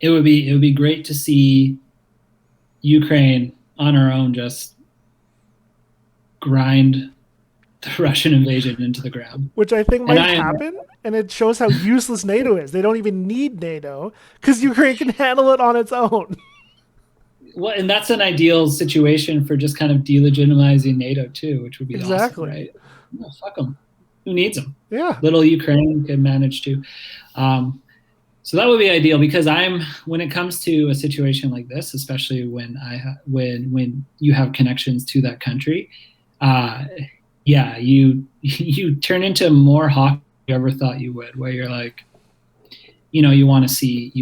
it would be great to see Ukraine on her own just grind the Russian invasion into the ground. Which I think And might I happen, and it shows how useless NATO is. They don't even need NATO because Ukraine can handle it on its own. well, and that's an ideal situation for just kind of delegitimizing NATO too, which would be awesome, Exactly. right? No, fuck them. Who needs them? Yeah. Little Ukraine can manage to. Um, so that would be ideal because when it comes to a situation like this, especially when you have connections to that country, uh, yeah, you turn into more hawk you ever thought you would, where you're like, you want to see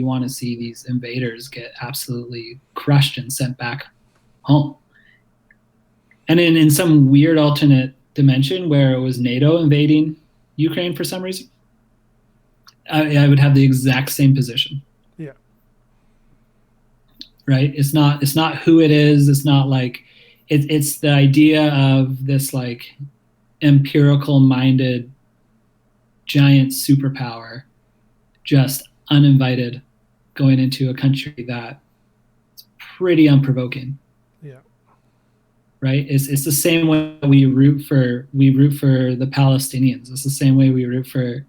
these invaders get absolutely crushed and sent back home. And in some weird alternate dimension where it was NATO invading Ukraine for some reason, I would have the exact same position. Yeah. Right? It's not who it is. It's not like it's the idea of this like empirical minded giant superpower just uninvited going into a country that's pretty unprovoking. Yeah. Right? It's the same way we root for the Palestinians. It's the same way we root for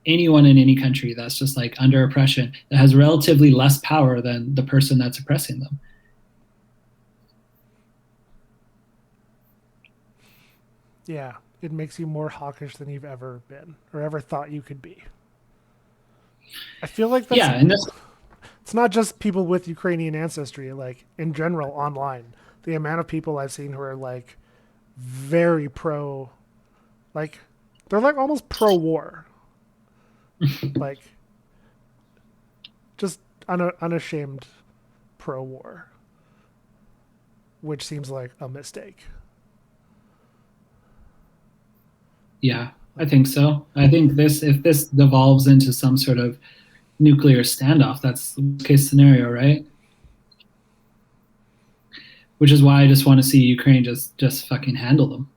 anyone in any country that's just like under oppression that has relatively less power than the person that's oppressing them. Yeah. It makes you more hawkish than you've ever been or ever thought you could be. I feel like that's Yeah, and this it's not just people with Ukrainian ancestry, like in general online. The amount of people I've seen who are like very pro, like they're like almost pro war, like just unashamed pro war, which seems like a mistake. yeah, I think so. I think if this devolves into some sort of nuclear standoff, that's the worst case scenario, right? Which is why I just want to see Ukraine just fucking handle them.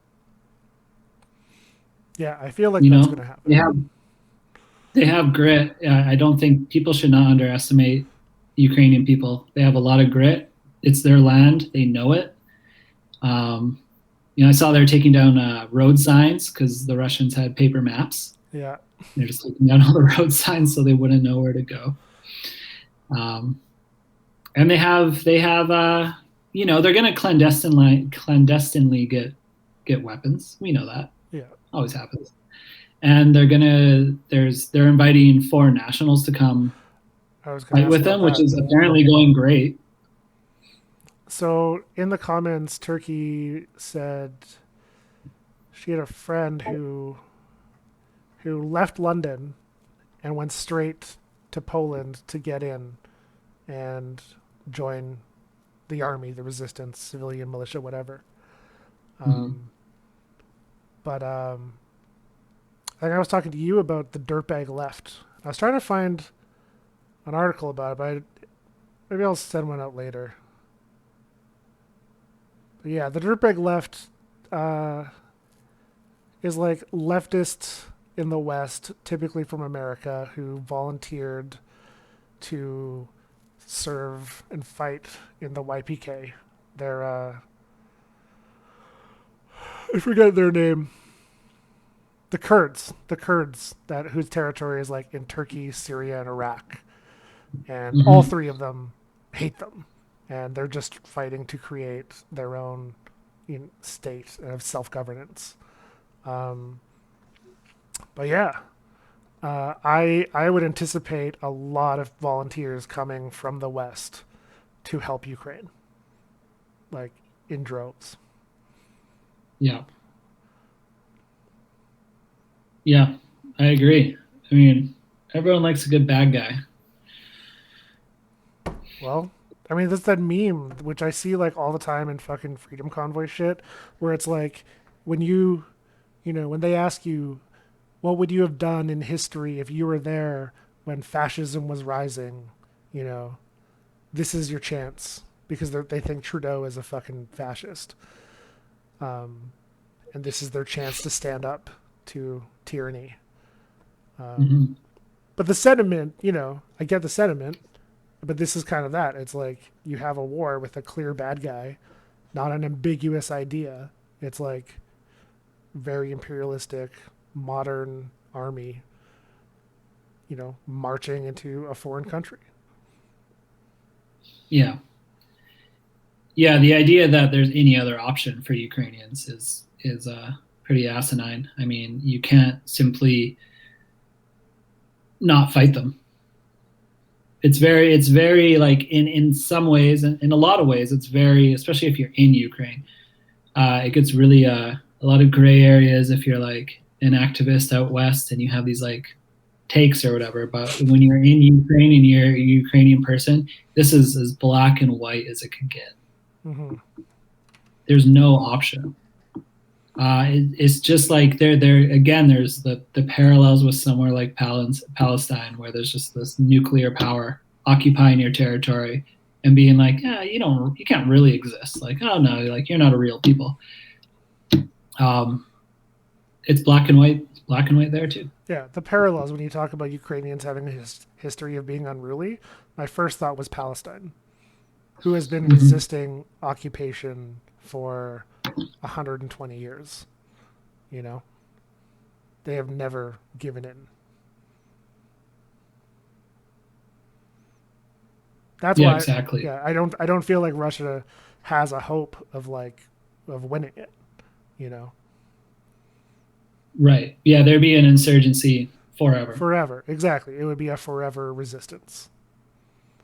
Yeah, I feel like that's going to happen. They have grit. I don't think people should not underestimate Ukrainian people. They have a lot of grit. It's their land. They know it. I saw they're taking down road signs because the Russians had paper maps. Yeah. They're just taking down all the road signs so they wouldn't know where to go. And they have they're going to clandestinely get weapons. We know that. Yeah. Always happens. And they're inviting foreign nationals to come fight with them, which is apparently going great. So in the comments, Turkey said she had a friend who left London and went straight to Poland to get in and join the army, the resistance, civilian militia, whatever. But I think I was talking to you about the dirtbag left. I was trying to find an article about it, but maybe I'll send one out later. But yeah, the dirtbag left is like leftists in the West, typically from America, who volunteered to serve and fight in the YPK. They're I forget their name. The Kurds that whose territory is like in Turkey, Syria, and Iraq, and all three of them hate them, and they're just fighting to create their own state of self-governance. Um, but yeah, I would anticipate a lot of volunteers coming from the West to help Ukraine, like in droves. Yeah. Yeah, I agree. I mean, everyone likes a good bad guy. Well, I mean, that's that meme which I see like all the time in fucking Freedom Convoy shit, where it's like when when they ask you what would you have done in history if you were there when fascism was rising, you know, this is your chance because they think Trudeau is a fucking fascist, um, and this is their chance to stand up to tyranny. Um, Hmm. but the sentiment, I get the sentiment, but this is kind of that. It's like you have a war with a clear bad guy, not an ambiguous idea. It's like very imperialistic, modern army, marching into a foreign country. Yeah. Yeah, the idea that there's any other option for Ukrainians is pretty asinine. I mean, you can't simply not fight them. It's very like in some ways, and in a lot of ways, it's very, especially if you're in Ukraine, it gets really a lot of gray areas if you're like an activist out west and you have these like takes or whatever. But when you're in Ukraine and you're a Ukrainian person, this is as black and white as it can get. Mm-hmm. There's no option. It's just like there again. There's the parallels with somewhere like Palestine, where there's just this nuclear power occupying your territory and being like, yeah, you can't really exist. Like, oh no, like you're not a real people. Um, it's black and white. It's black and white there too. Yeah, the parallels when you talk about Ukrainians having a history of being unruly, my first thought was Palestine, who has been Mm-hmm. resisting occupation for 120 years. You know, they have never given in. That's Yeah, why, exactly. yeah, I don't feel like Russia has a hope of winning it. You know, Right. Yeah, there'd be an insurgency forever. forever, exactly. It would be a forever resistance.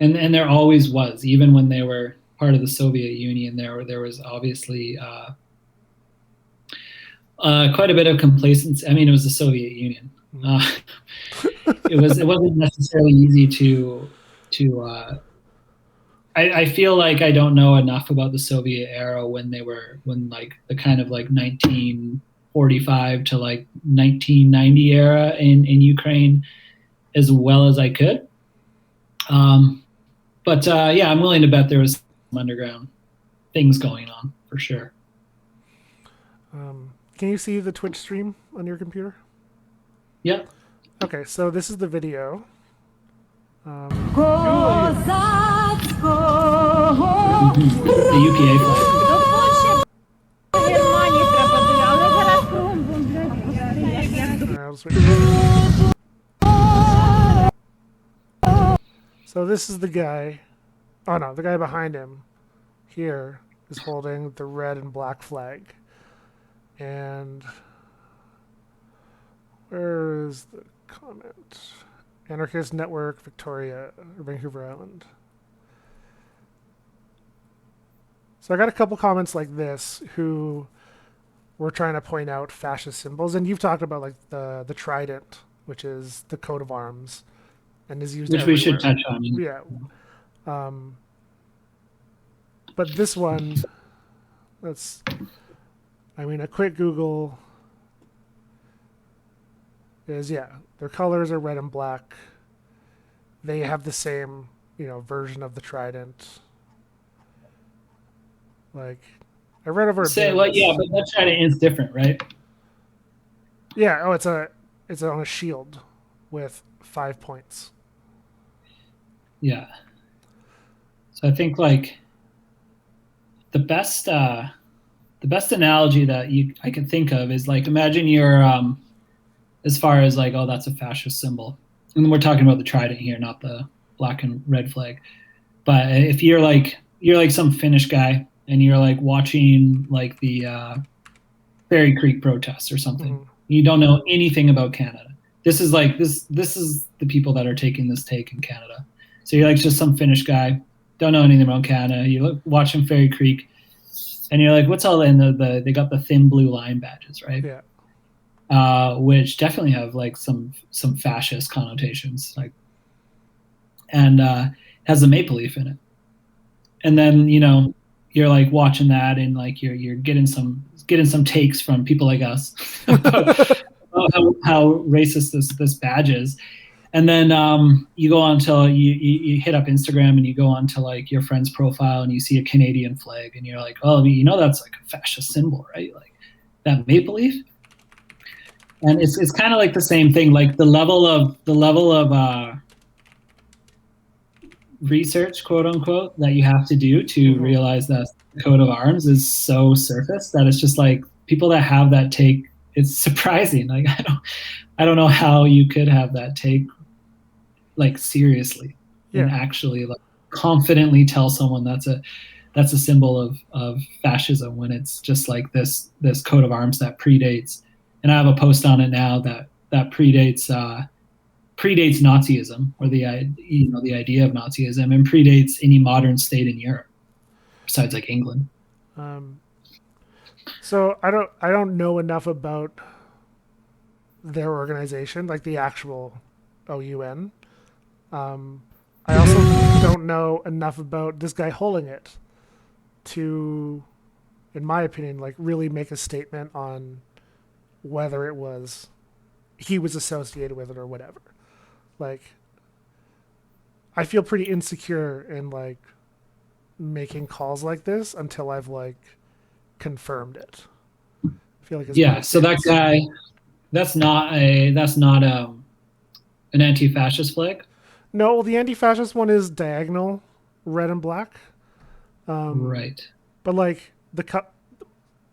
And there always was, even when they were part of the Soviet Union. There was obviously quite a bit of complacency. I mean, it was the Soviet Union. Mm. It wasn't necessarily easy to. I feel like I don't know enough about the Soviet era when like the kind of like 1945 to like 1990 era in Ukraine as well as I could. But yeah, I'm willing to bet there was some underground things going on for sure. Can you see the Twitch stream on your computer? Yeah. Okay, so this is the video. The UPA flag. So this is the guy. Oh no, the guy behind him here is holding the red and black flag. And where is the comment? Anarchist Network, Victoria, or Vancouver Island. So I got a couple comments like this who were trying to point out fascist symbols, and you've talked about like the trident, which is the coat of arms, and is used Which everywhere. we should touch on. Yeah. But this one, a quick Google is, yeah, their colors are red and black. They have the same, version of the trident. Like, I read over a Say, bit. well, yeah, but that trident is different, right? Yeah. Oh, it's on a shield with 5 points. Yeah. So I think like the best analogy that I can think of is like, imagine you're as far as like, oh, that's a fascist symbol, and we're talking about the trident here, not the black and red flag. But if you're like some Finnish guy and you're like watching like the Fairy Creek protests or something. Mhm. You don't know anything about Canada. This is like this is the people that are taking this take in Canada. So you're like just some Finnish guy, don't know anything about Canada. You look watching Fairy Creek, and you're like, what's all in they got the thin blue line badges, right? Yeah. Which definitely have like some fascist connotations, like, and has a maple leaf in it. And then you're like watching that, and like you're getting some takes from people like us about how racist this badge is. And then you go on to you hit up Instagram, and you go on to like your friend's profile, and you see a Canadian flag, and you're like, oh, that's like a fascist symbol, right? Like that maple leaf. And it's kind of like the same thing, like the level of research, quote unquote, that you have to do to Mhm. realize that the coat of arms is so surface that it's just like people that have that take, it's surprising. Like I don't know how you could have that take like seriously and Yeah. actually like confidently tell someone that's a symbol of fascism, when it's just like this coat of arms that predates, and I have a post on it now that predates Nazism, or the idea of Nazism, and predates any modern state in Europe besides like England. Um, so I don't know enough about their organization, like the actual OUN. Um, I also don't know enough about this guy holding it to, in my opinion, like really make a statement on whether it was he was associated with it or whatever. Like, I feel pretty insecure in like making calls like this until I've like confirmed it. I feel like is my Yeah, so that stance. guy, that's not an anti-fascist flag. No, the anti-fascist one is diagonal, red and black. Um, Right. but like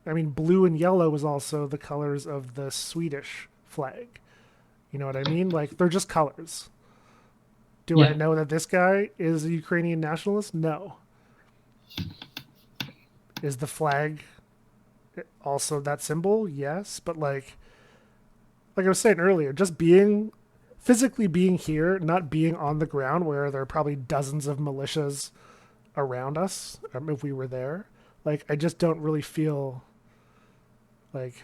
I mean, blue and yellow is also the colors of the Swedish flag. You know what I mean? Like they're just colors. Do I Yeah. know that this guy is a Ukrainian nationalist? No. Is the flag also that symbol? Yes, but like I was saying earlier, just being physically being here, not being on the ground where there are probably dozens of militias around us, if we were there, like I just don't really feel like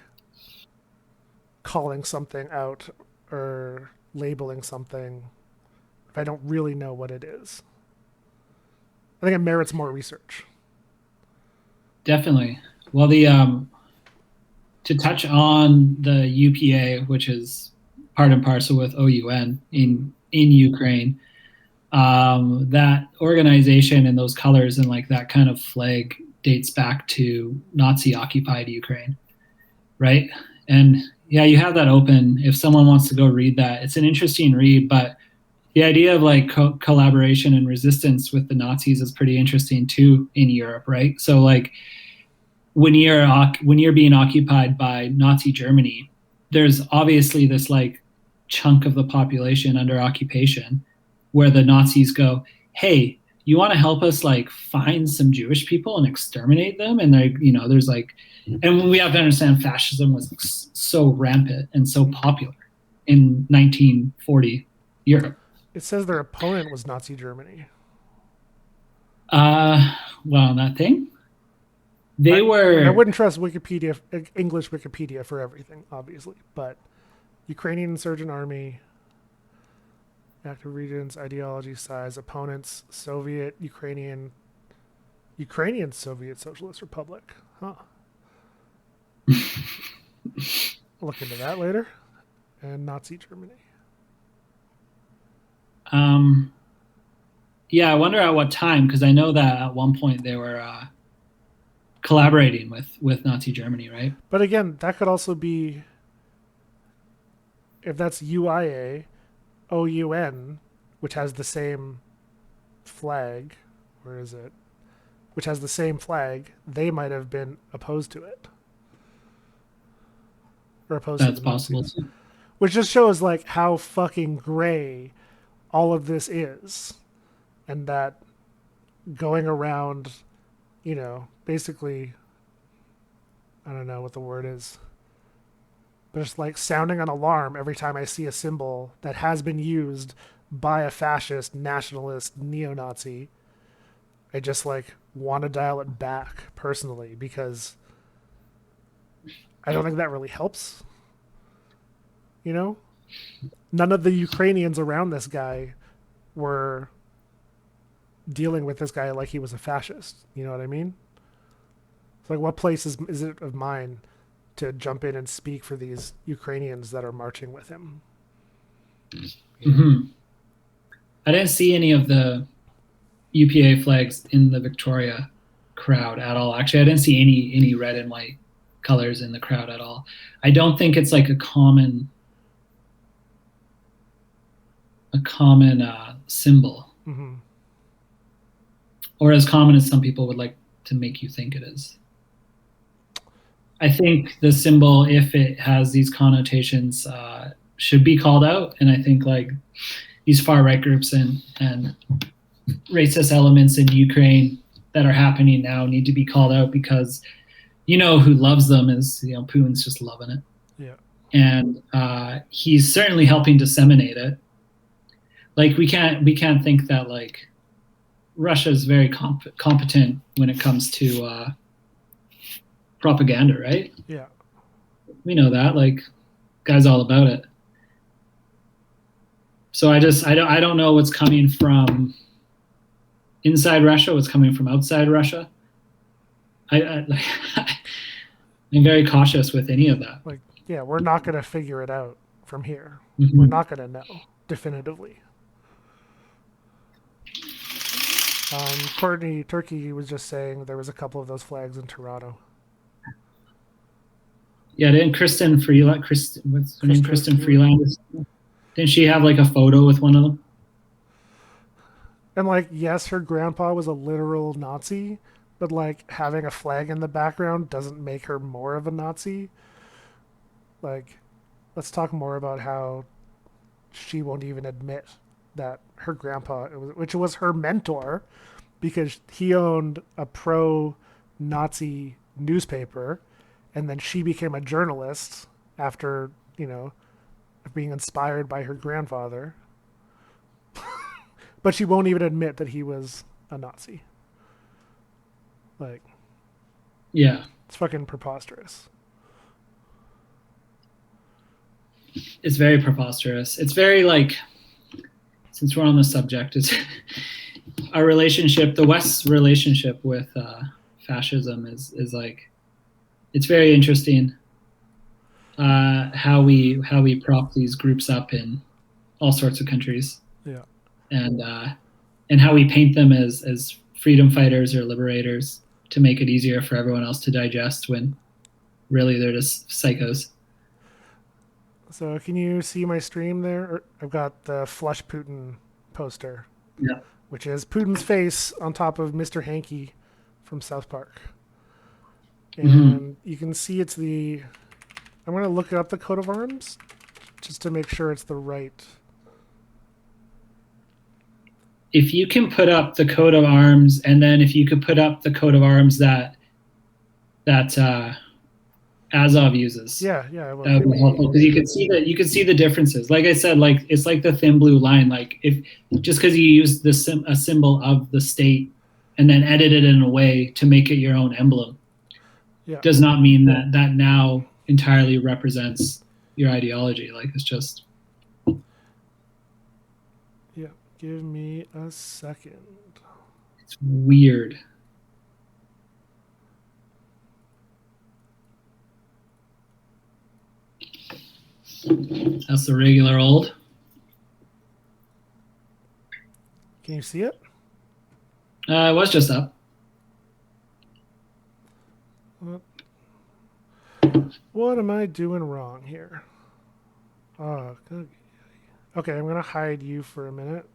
calling something out or labeling something if I don't really know what it is. I think it merits more research. Definitely. Well, the to touch on the UPA, which is part and parcel with OUN Mm-hmm. in Ukraine, that organization and those colors and like that kind of flag dates back to Nazi occupied Ukraine, right? And yeah, you have that open if someone wants to go read that. It's an interesting read, but the idea of like collaboration and resistance with the Nazis is pretty interesting too in Europe, right? So like when you're being occupied by Nazi Germany, there's obviously this like chunk of the population under occupation where the Nazis go, "Hey, you want to help us like find some Jewish people and exterminate them?" And there's like, and we have to understand fascism was so rampant and so popular in 1940 Europe. It says their opponent was Nazi Germany. Uh, well, that thing I they I mean I were wouldn't trust Wikipedia, English Wikipedia for everything, obviously, but Ukrainian Insurgent Army, active regions, ideology, size, opponents, Ukrainian Soviet Socialist Republic. Huh. I'll look into that later. And Nazi Germany. um yeah, I wonder at what time, because I know that at one point they were collaborating with Nazi Germany, right? But again, that could also be if that's UIA, OUN, which has the same flag. Where is it? Which has the same flag. They might have been opposed to it or opposed to That's the possible Nazis, too. which just shows like how fucking gray all of this is, and that going around basically, I don't know what the word is, but it's like sounding an alarm every time I see a symbol that has been used by a fascist, nationalist, neo-Nazi. I just like want to dial it back personally because I don't think that really helps. You know, none of the Ukrainians around this guy were dealing with this guy like he was a fascist. You know what I mean? It's like, what place is it of mine to jump in and speak for these Ukrainians that are marching with him? You know? Hmm. I didn't see any of the UPA flags in the Victoria crowd at all. Actually, I didn't see any red and white colors in the crowd at all. I don't think it's like a common symbol, Mm-hmm. or as common as some people would like to make you think it is. I think the symbol, if it has these connotations, should be called out. And I think like these far right groups and racist elements in Ukraine that are happening now need to be called out because who loves them is Putin's just loving it, Yeah. and he's certainly helping disseminate it. Like we can't think that like Russia is very competent when it comes to propaganda, right? Yeah. We know that, like, guy's all about it. So I don't know what's coming from inside Russia, what's coming from outside Russia. I'm very cautious with any of that. Like, yeah, we're not going to figure it out from here. We're Mm-hmm. not going to know definitively. Courtney Turkey was just saying there was a couple of those flags in Toronto. Yeah, didn't Kristen Freeland, what's her name? Krista Kristen Freeland. Freeland. Didn't she have like a photo with one of them? And like, yes, her grandpa was a literal Nazi, but like having a flag in the background doesn't make her more of a Nazi. Like, let's talk more about how she won't even admit that her grandpa, which was her mentor, because he owned a pro-Nazi newspaper, and then she became a journalist after being inspired by her grandfather. But she won't even admit that he was a Nazi. Like, Yeah, it's fucking preposterous. it's very preposterous. It's very like, since we're on the subject, it's our relationship, the West's relationship with fascism is like, it's very interesting how we prop these groups up in all sorts of countries, Yeah. and how we paint them as freedom fighters or liberators to make it easier for everyone else to digest when really they're just psychos. So can you see my stream there? I've got the Flush Putin poster, Yeah. which is Putin's face on top of Mr. Hanky from South Park. Mm-hmm. And you can see it's the. I'm going to look up the coat of arms just to make sure it's the right. If you can put up the coat of arms, and then if you could put up the coat of arms that Azov uses, Yeah, yeah, I will. that would be helpful because you could see the differences. Like I said, like it's like the thin blue line. Like if just because you use a symbol of the state and then edit it in a way to make it your own emblem, Yeah. does not mean that now entirely represents your ideology. Like it's just Yeah. Give me a second. it's weird. That's the regular old. Can you see it? It was just up. What am I doing wrong here? Oh, good. Okay, I'm going to hide you for a minute.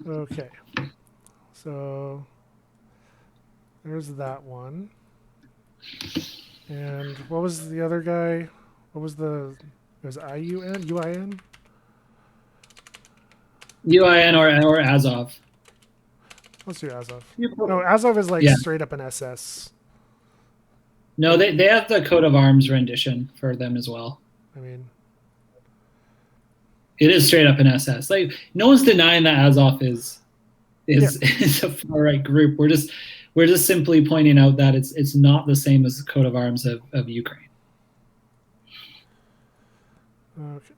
Okay. So there's that one. And what was the other guy? What was the? It was IUN, UIN. UIN or Azov. Let's do Azov. Yeah. No, Azov is like Yeah. straight up an SS. No, they have the coat of arms rendition for them as well. I mean, It is straight up an SS. Like no one's denying that Azov is a far right group. We're just simply pointing out that it's not the same as the coat of arms of Ukraine. okay.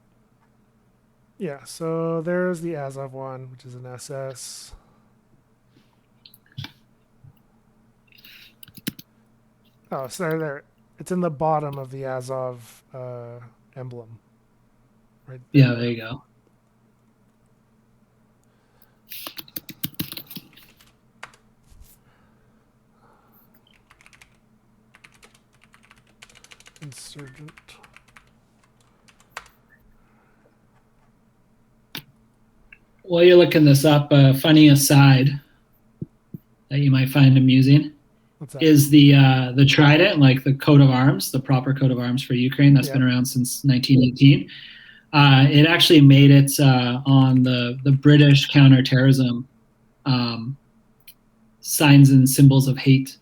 Yeah, so there's the Azov one, which is an SS. Oh, so there. It's in the bottom of the Azov emblem. Right there. Yeah, there you go. Insurgent. While you're looking this up, a funny aside that you might find amusing What's that? is the trident, like the coat of arms, the proper coat of arms for Ukraine that's been around since 1918. It actually made it on the British counterterrorism signs and symbols of hate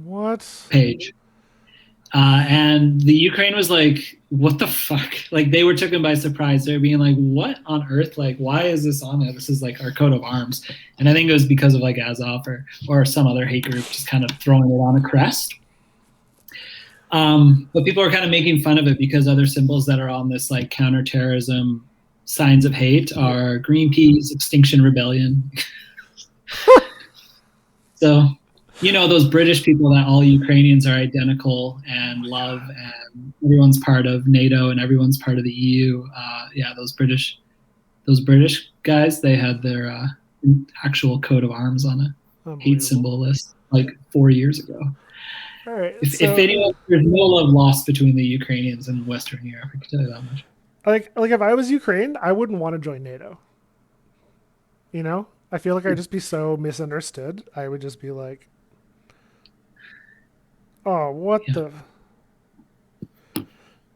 What? page. And the Ukraine was like, what the fuck? Like they were taken by surprise. They're being like, what on earth? Like, why is this on there? This is like our coat of arms. And I think it was because of like Azov or some other hate group just kind of throwing it on a crest. But people are kind of making fun of it because other symbols that are on this like counterterrorism signs of hate are Greenpeace, Extinction Rebellion. So, you know, those British people that all Ukrainians are identical and love and everyone's part of NATO and everyone's part of the EU. Yeah, those British guys, they had their actual coat of arms on a hate symbol list like 4 years ago. All right. If anyone, there's no love lost between the Ukrainians and Western Europe. I can tell you that much. Like if I was Ukraine, I wouldn't want to join NATO. You know, I feel like I'd just be so misunderstood. I would just be like, "Oh, what the?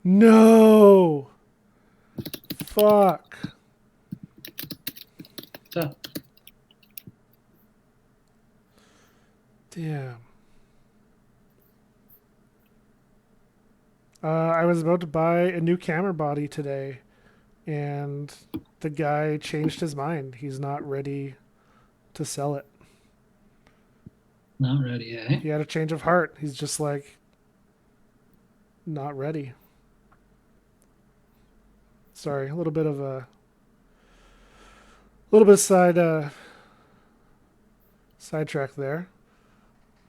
No, fuck." So, Damn. I was about to buy a new camera body today, and the guy changed his mind. He's not ready to sell it. not ready, eh? He had a change of heart. He's just like, not ready. Sorry, a little bit of sidetrack there.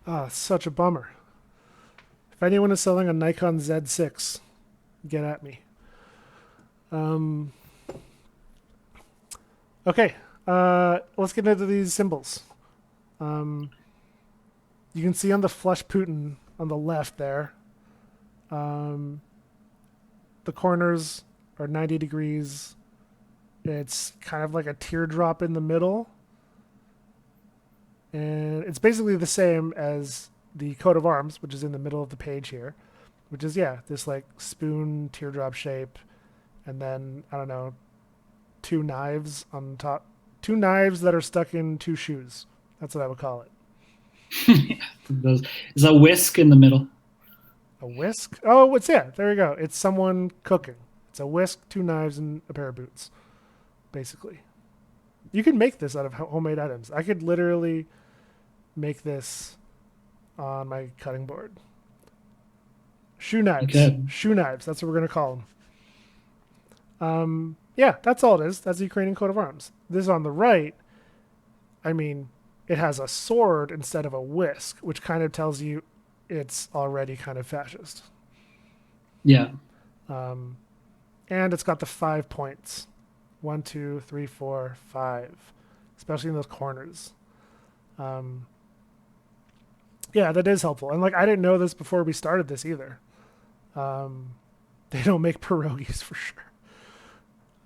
Ah, such a bummer. If anyone is selling a Nikon Z6, get at me. Okay, let's get into these symbols. You can see on the flush Putin on the left there, the corners are 90 degrees. It's kind of like a teardrop in the middle. And it's basically the same as the coat of arms, which is in the middle of the page here, which is, yeah, this like spoon teardrop shape. And then, I don't know, two knives on top. Two knives that are stuck in two shoes. That's what I would call it. There's a whisk in the middle. A whisk? Oh, it's, yeah, there you go. It's someone cooking. It's a whisk, two knives, and a pair of boots, basically. You can make this out of homemade items. I could literally make this on my cutting board. Shoe knives. Okay. Shoe knives. That's what we're going to call them. Yeah, that's all it is. That's the Ukrainian coat of arms. This on the right, I mean, it has a sword instead of a whisk, which kind of tells you it's already kind of fascist. Yeah. And it's got the 5 points. 1, 2, 3, 4, 5. Especially in those corners. Yeah, that is helpful. And like I didn't know this before we started this either. They don't make pierogies for sure.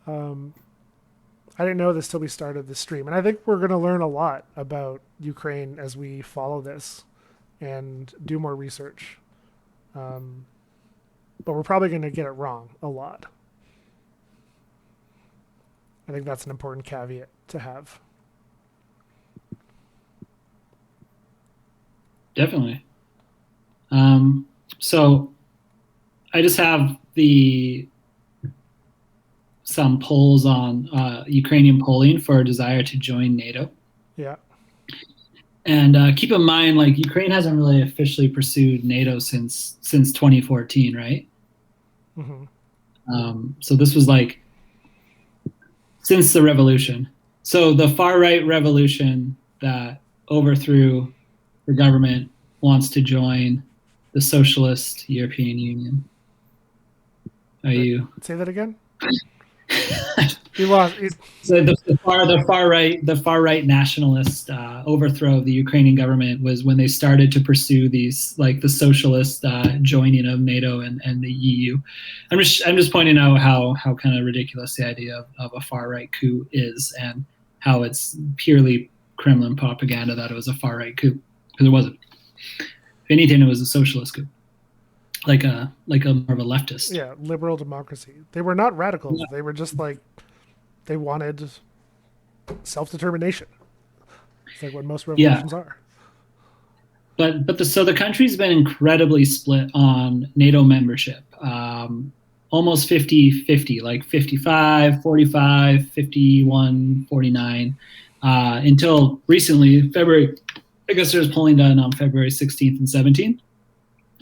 I didn't know this till we started the stream. And I think we're going to learn a lot about Ukraine as we follow this and do more research. but we're probably going to get it wrong a lot. I think that's an important caveat to have. Definitely. So I just have the some polls on Ukrainian polling for a desire to join NATO. Yeah. And keep in mind, like Ukraine hasn't really officially pursued NATO since 2014, right? Mm-hmm. So this was like since the revolution. So the far right revolution that overthrew the government wants to join the socialist European Union. Are you? Say that again. You lost it. So the far right nationalist overthrow of the Ukrainian government was when they started to pursue these like the socialist joining of NATO and the EU. I'm just pointing out how kind of ridiculous the idea of a far right coup is, and how it's purely Kremlin propaganda that it was a far right coup, because it wasn't. If anything, it was a socialist coup, like a more of a leftist. Yeah, liberal democracy. They were not radicals. Yeah. They were just like they wanted self determination. It's like what most Yeah, revolutions are. but so the country's been incredibly split on NATO membership. Almost 50-50, like 55, 45, 51, 49, until recently, February. I guess there was polling done on February 16th and 17th,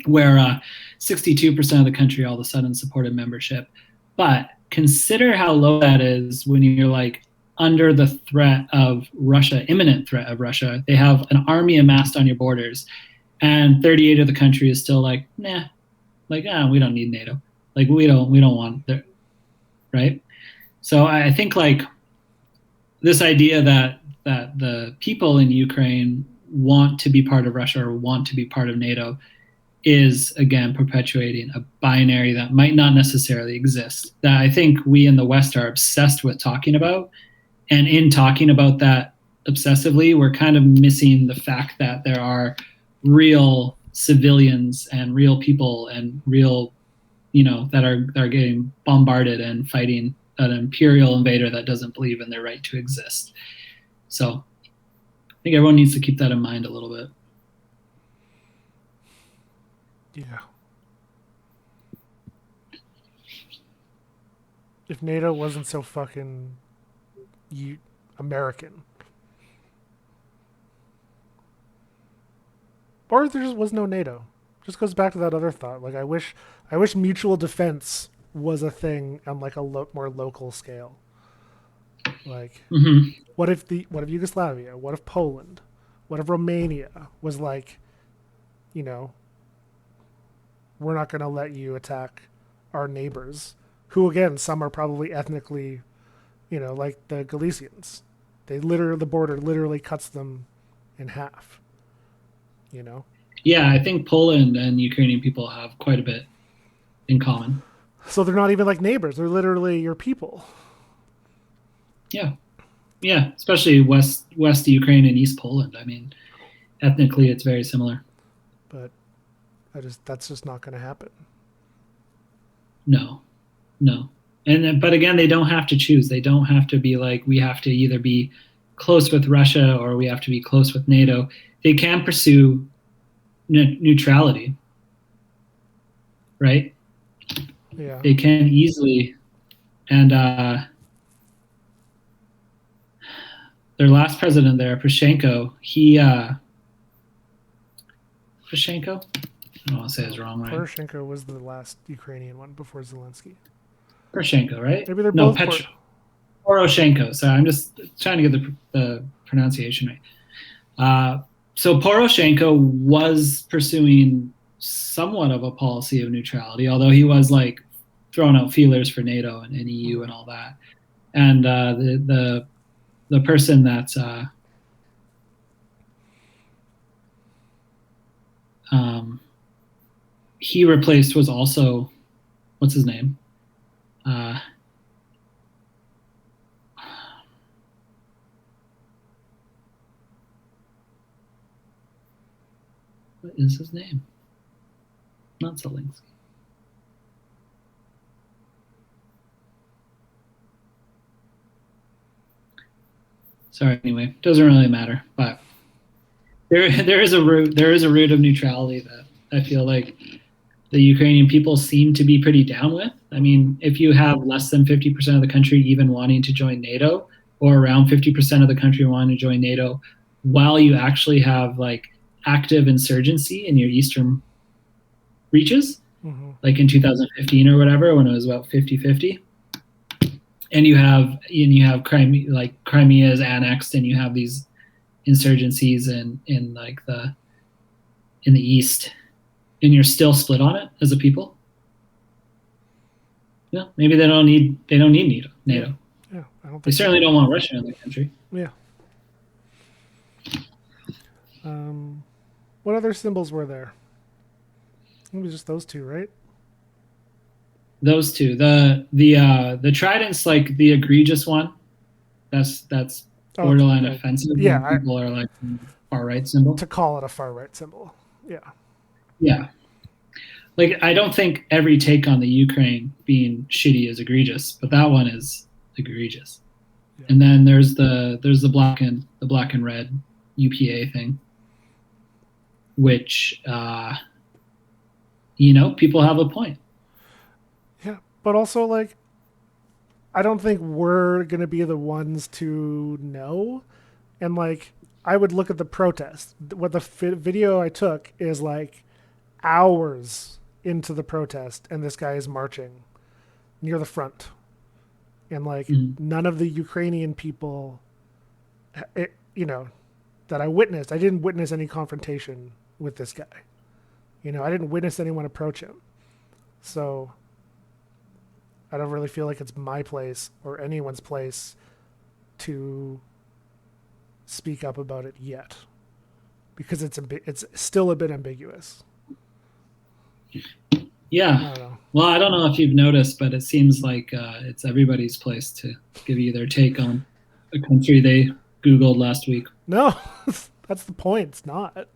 where 62% of the country all of a sudden supported membership. But consider how low that is when you're like under the threat of Russia, imminent threat of Russia. They have an army amassed on your borders, and 38 of the country is still like, nah, like we don't need NATO, like we don't want it, right? So I think like this idea that the people in Ukraine want to be part of Russia or want to be part of NATO is again perpetuating a binary that might not necessarily exist, that I think we in the West are obsessed with talking about. And in talking about that obsessively, we're kind of missing the fact that there are real civilians and real people and real, that are getting bombarded and fighting an imperial invader that doesn't believe in their right to exist. So I think everyone needs to keep that in mind a little bit. Yeah. If NATO wasn't so fucking American, or if there just was no NATO, just goes back to that other thought. Like I wish mutual defense was a thing on like a more local scale. Like, Mm-hmm. what if Yugoslavia? What if Poland? What if Romania was like, you know, we're not going to let you attack our neighbors, who again some are probably ethnically, like the Galicians. The border literally cuts them in half. You know, Yeah, I think Poland and Ukrainian people have quite a bit in common. so they're not even like neighbors; they're literally your people. Yeah, yeah, especially West Ukraine and East Poland. I mean, ethnically, it's very similar. But that's just not going to happen. No, no, and but again, they don't have to choose. They don't have to be like we have to either be close with Russia or we have to be close with NATO. They can pursue neutrality, right? Yeah. They can easily, and their last president there, Poroshenko, Poroshenko. I don't want to say it's wrong, right? Poroshenko was the last Ukrainian one before Zelensky. Poroshenko, right? Maybe they're No, both Poroshenko. So I'm just trying to get the pronunciation right. So Poroshenko was pursuing somewhat of a policy of neutrality, although he was like throwing out feelers for NATO and EU and all that. And the person that's he replaced was also, what's his name? What is his name? Not Zelensky. Sorry, anyway, doesn't really matter. But there is a root of neutrality that I feel like the Ukrainian people seem to be pretty down with. I mean, if you have less than 50% of the country even wanting to join NATO, or around 50% of the country wanting to join NATO, while you actually have like active insurgency in your eastern reaches, like in 2015 or whatever, when it was about 50-50, and you have Crimea, like Crimea is annexed, and you have these insurgencies in like in the east, and you're still split on it as a people. Yeah, maybe they don't need NATO. Yeah, I don't think they certainly don't want Russia in their country. Yeah. What other symbols were there? Maybe just those two, right? Those two. The trident's like the egregious one. That's borderline offensive. Yeah, people are like far right symbol. To call it a far right symbol. Yeah. Yeah. Like, I don't think every take on the Ukraine being shitty is egregious, but that one is egregious. Yeah. And then there's the black and red UPA thing, which people have a point. Yeah, but also like, I don't think we're gonna be the ones to know, and like, I would look at the protest. What the video I took is like hours into the protest, and this guy is marching near the front, and like none of the Ukrainian people, that I witnessed, I didn't witness any confrontation with this guy. I didn't witness anyone approach him. So I don't really feel like it's my place or anyone's place to speak up about it yet, because it's still a bit ambiguous. Yeah. Well, I don't know if you've noticed, but it seems like it's everybody's place to give you their take on a country they Googled last week. No, that's the point. It's not.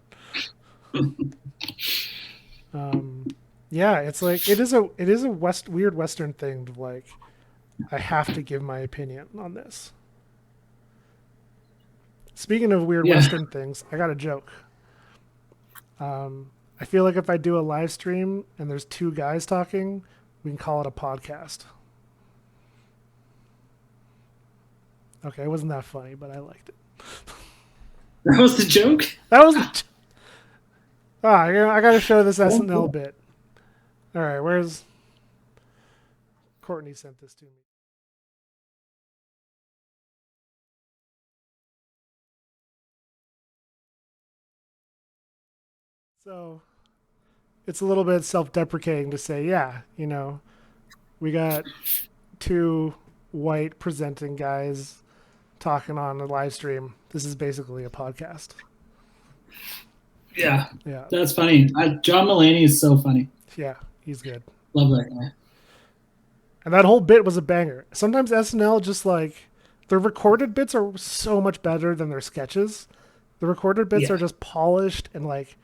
Yeah, it's like it is a weird Western thing to like, I have to give my opinion on this. Speaking of weird Western things, I got a joke. I feel like if I do a live stream and there's two guys talking, we can call it a podcast. Okay, it wasn't that funny, but I liked it. That was the joke? That was the joke. I got to show this SNL bit. All right, where's... Courtney sent this to me. So it's a little bit self-deprecating to say, yeah, we got two white presenting guys talking on a live stream. This is basically a podcast. Yeah. That's funny. John Mulaney is so funny. Yeah, he's good. Love that guy. And that whole bit was a banger. Sometimes SNL just like, their recorded bits are so much better than their sketches. The recorded bits are just polished, and like,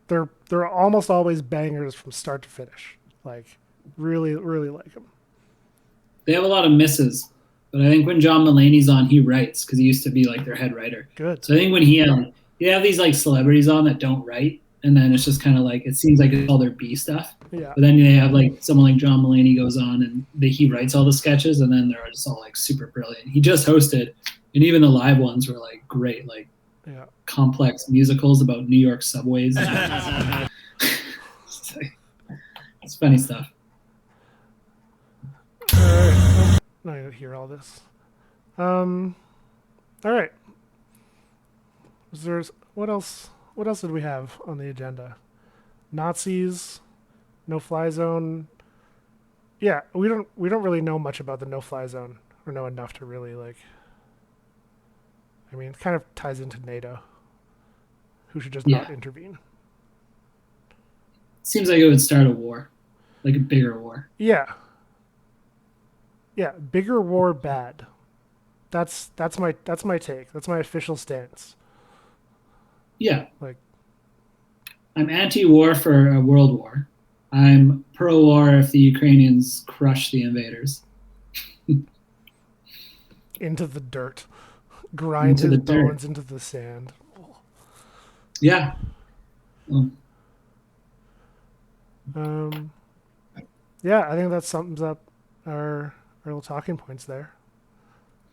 they're almost always bangers from start to finish. Like, really, really like them. They have a lot of misses, but I think when John Mulaney's on, he writes, because he used to be like their head writer. Good. So I think when you have these like celebrities on that don't write, and then it's just kind of like, it seems like it's all their B stuff. Yeah. But then they have like someone like John Mulaney goes on and he writes all the sketches, and then they're just all like super brilliant. He just hosted, and even the live ones were like great, like complex musicals about New York subways. It's funny stuff. I'm not gonna hear all this. All right. What else did we have on the agenda? Nazis, no-fly zone. Yeah, we don't really know much about the no-fly zone, or know enough to really like. I mean, it kind of ties into NATO, who should just not intervene. Seems like it would start a war, like a bigger war. Yeah. Yeah, bigger war bad. That's my take. That's my official stance. Yeah. Like, I'm anti-war for a world war. I'm pro-war if the Ukrainians crush the invaders. Into the dirt. grind into his the dirt. bones into the sand. Yeah. Um, Um, yeah, I think that sums up our little talking points there.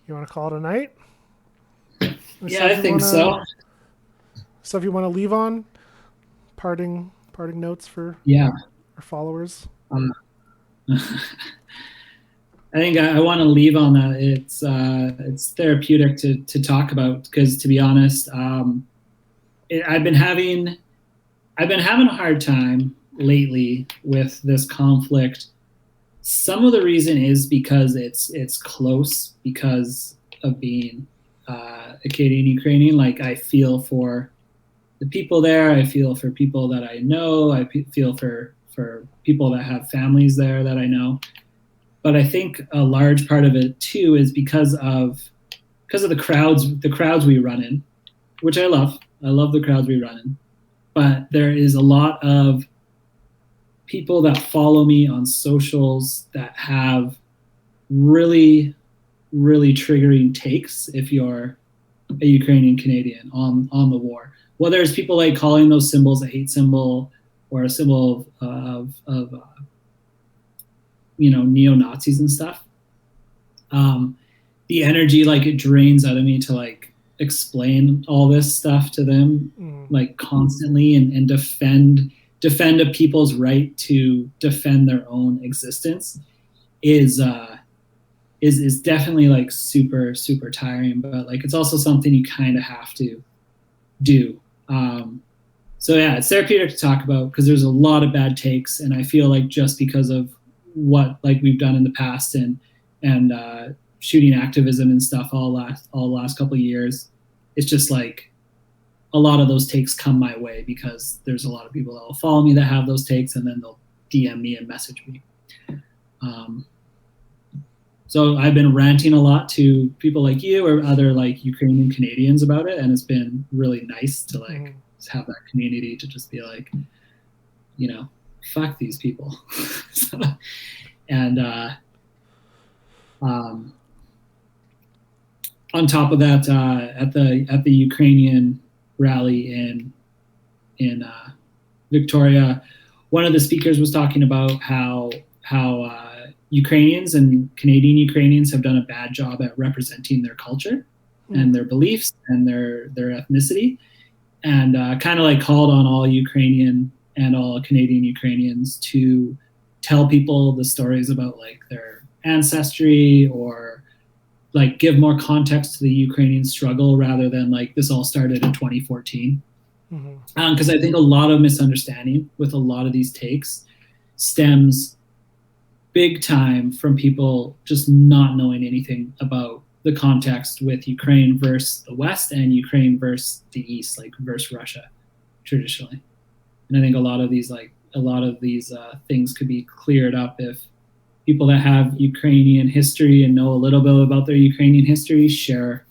You want to call it a night? Any yeah, I stuff you think wanna so. stuff you wanna leave on? Parting notes for Yeah. our followers. Um, I think I want to leave on that. It's therapeutic to talk about because, to be honest, I've been having a hard time lately with this conflict. Some of the reason is because it's close because of being a Canadian Ukrainian. Like I feel for the people there. I feel for people that I know. Feel for people that have families there that I know. But I think a large part of it too is because of the crowds we run in, which I love. I love the crowds we run in. But there is a lot of people that follow me on socials that have really, really triggering takes if you're a Ukrainian Canadian on the war. Whether it's people like calling those symbols a hate symbol or a symbol of neo Nazis and stuff. Um, the energy like it drains out of me to like explain all this stuff to them Mm. like constantly and defend a people's right to defend their own existence is is definitely like super super tiring, but like it's also something you kind of have to do. So yeah, it's therapeutic to talk about because there's a lot of bad takes, and I feel like just because of what like we've done in the past and shooting activism and stuff all the last couple of years, it's just like a lot of those takes come my way because there's a lot of people that will follow me that have those takes, and then they'll DM me and message me. Um, so I've been ranting a lot to people like you or other like Ukrainian Canadians about it, and it's been really nice to like Mm. have that community to just be like, fuck these people. So, and um, on top of that, at the Ukrainian rally in Victoria, one of the speakers was talking about how Ukrainians and Canadian Ukrainians have done a bad job at representing their culture Mm. and their beliefs and their ethnicity, and kind of like called on all Ukrainian and all Canadian Ukrainians to tell people the stories about like their ancestry or like give more context to the Ukrainian struggle rather than like this all started in 2014. Mm-hmm. Because I think a lot of misunderstanding with a lot of these takes stems big time from people just not knowing anything about the context with Ukraine versus the West and Ukraine versus the East, like versus Russia traditionally. And I think a lot of these things could be cleared up if people that have Ukrainian history and know a little bit about their Ukrainian history share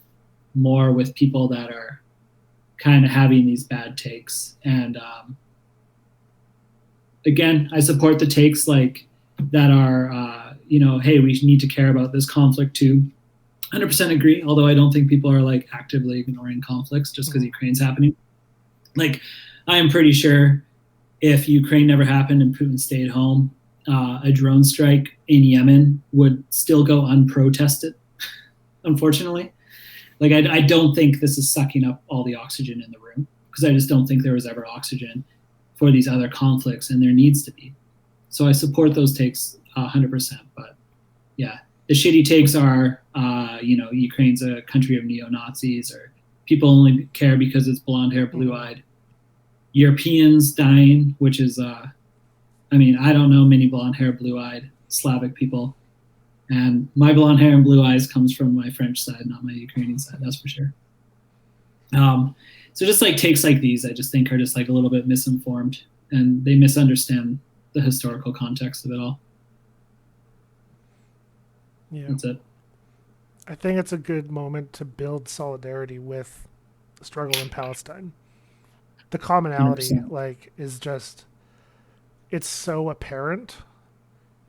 more with people that are kind of having these bad takes. And again, I support the takes like that are, hey, we need to care about this conflict too. 100% agree. Although I don't think people are like actively ignoring conflicts just because Mm-hmm. Ukraine's happening. Like, I am pretty sure if Ukraine never happened and Putin stayed home, a drone strike in Yemen would still go unprotested. Unfortunately, like I don't think this is sucking up all the oxygen in the room because I just don't think there was ever oxygen for these other conflicts, and there needs to be. So I support those takes 100%. But yeah, the shitty takes are, Ukraine's a country of neo Nazis, or people only care because it's blonde hair, blue eyed. Europeans dying, which is, I don't know many blonde hair, blue eyed Slavic people. And my blonde hair and blue eyes comes from my French side, not my Ukrainian side, that's for sure. So just like takes like these, I just think are just like a little bit misinformed and they misunderstand the historical context of it all. Yeah. That's it. I think it's a good moment to build solidarity with the struggle in Palestine. The commonality, 100%. like, is just it's so apparent,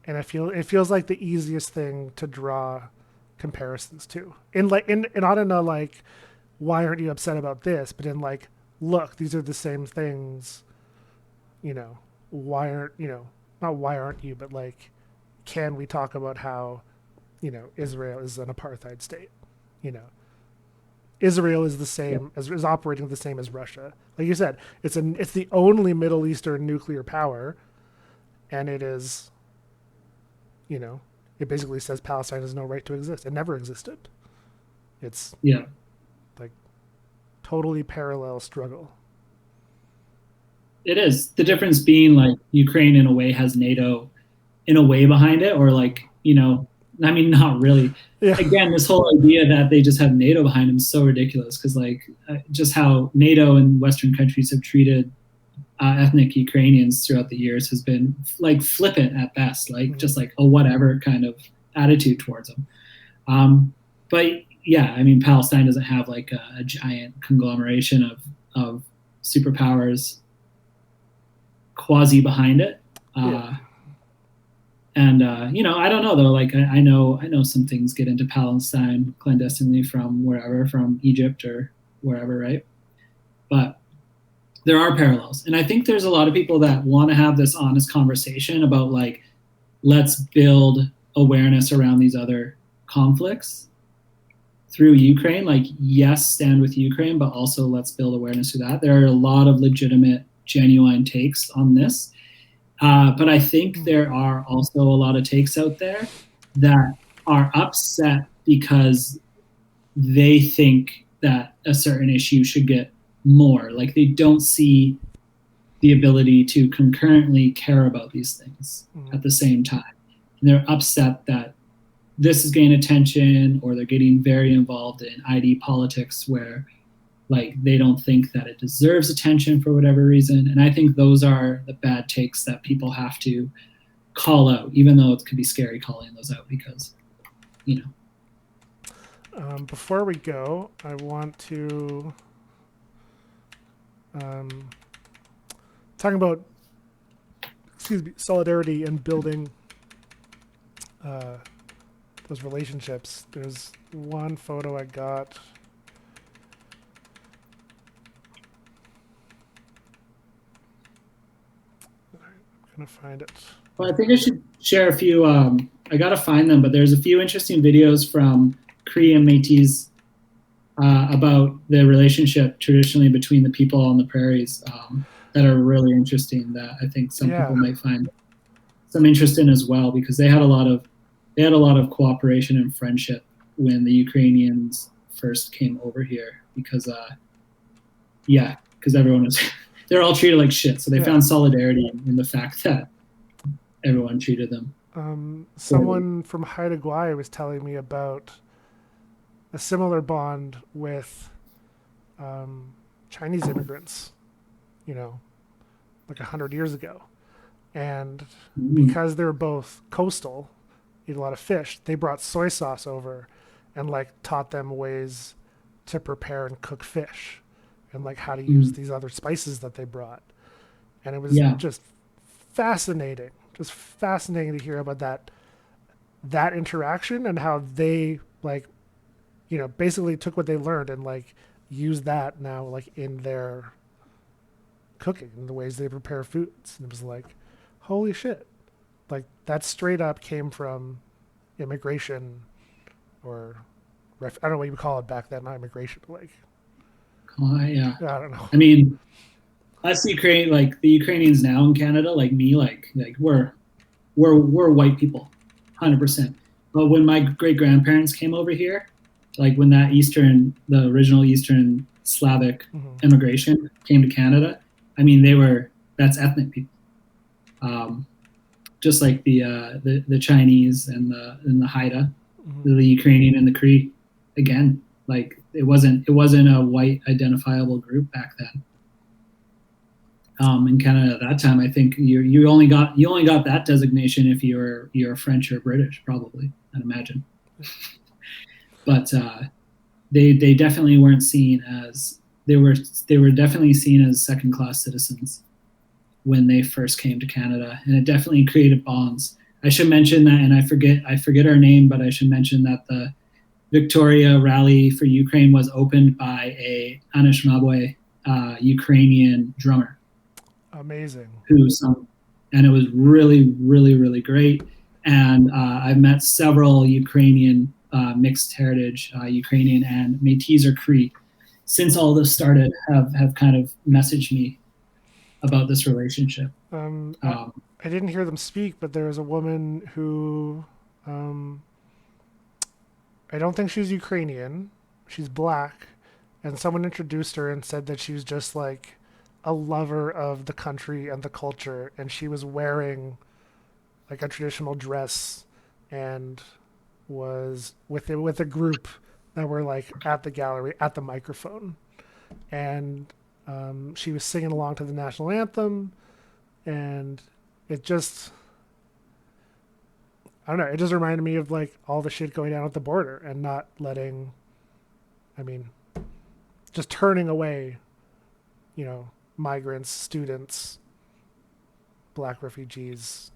and it feels like the easiest thing to draw comparisons too. In like in not in a like, why aren't you upset about this? But in like, look, these are the same things. You know, why aren't not why aren't you, but like, can we talk about how Israel is an apartheid state? You know, Israel is the same as is operating the same as Russia. Like you said, it's the only Middle Eastern nuclear power, and it is, it basically says Palestine has no right to exist. It never existed. It's Yeah. like totally parallel struggle. It is. The difference being like Ukraine in a way has NATO in a way behind it, or like, I mean, not really. Yeah. Again, this whole idea that they just have NATO behind them is so ridiculous because like just how NATO and Western countries have treated ethnic Ukrainians throughout the years has been like flippant at best, like just like a whatever kind of attitude towards them. But yeah, I mean, Palestine doesn't have like a giant conglomeration of superpowers quasi behind it. And I don't know though. Like I know some things get into Palestine clandestinely from wherever, from Egypt or wherever, right? But there are parallels, and I think there's a lot of people that want to have this honest conversation about like, let's build awareness around these other conflicts through Ukraine. Like, yes, stand with Ukraine, but also let's build awareness through that. There are a lot of legitimate, genuine takes on this. But I think there are also a lot of takes out there that are upset because they think that a certain issue should get more. Like they don't see the ability to concurrently care about these things at the same time. And they're upset that this is getting attention, or they're getting very involved in ID politics where like they don't think that it deserves attention for whatever reason. And I think those are the bad takes that people have to call out, even though it could be scary calling those out because, Before we go, I want to talking about solidarity and building those relationships. There's one photo I got. I'm gonna find it. Well, I think I should share a few. I gotta find them, but there's a few interesting videos from Cree and Métis about the relationship traditionally between the people on the prairies that are really interesting. That I think some people might find some interest in as well, because they had a lot of cooperation and friendship when the Ukrainians first came over here. Because everyone was they're all treated like shit, so they found solidarity in the fact that everyone treated them. Someone from Haida Gwaii was telling me about a similar bond with Chinese immigrants, like 100 years ago. And because they're both coastal, eat a lot of fish, they brought soy sauce over and like taught them ways to prepare and cook fish and like how to use these other spices that they brought. And it was just fascinating to hear about that interaction and how they like, basically took what they learned and like use that now like in their cooking and the ways they prepare foods. And it was like, holy shit. Like that straight up came from immigration or I don't know what you would call it back then, not immigration, but like, I don't know. I mean, us Ukraine, like the Ukrainians now in Canada, like me, like we're white people, 100%. But when my great grandparents came over here, like when the original Eastern Slavic immigration came to Canada, I mean that's ethnic people, just like the Chinese and the Haida, the Ukrainian and the Cree. Again, like it wasn't a white identifiable group back then. In Canada at that time, I think you only got that designation if you're French or British, probably, I'd imagine. But they definitely weren't seen as they were definitely seen as second-class citizens when they first came to Canada, and it definitely created bonds. I should mention that, and I forget her name, but I should mention that Victoria Rally for Ukraine was opened by a Anishinaabe Ukrainian drummer Amazing. who sung, and it was really, really, really great. And I've met several Ukrainian mixed heritage, Ukrainian and Métis or Cree, since all this started, have kind of messaged me about this relationship. I didn't hear them speak, but there was a woman who, um, I don't think she's Ukrainian. She's black, and someone introduced her and said that she was just like a lover of the country and the culture, and she was wearing like a traditional dress and was with a group that were like at the gallery at the microphone, and she was singing along to the national anthem, and it just I don't know. It just reminded me of like all the shit going down at the border and not letting, I mean, just turning away, migrants, students, black refugees,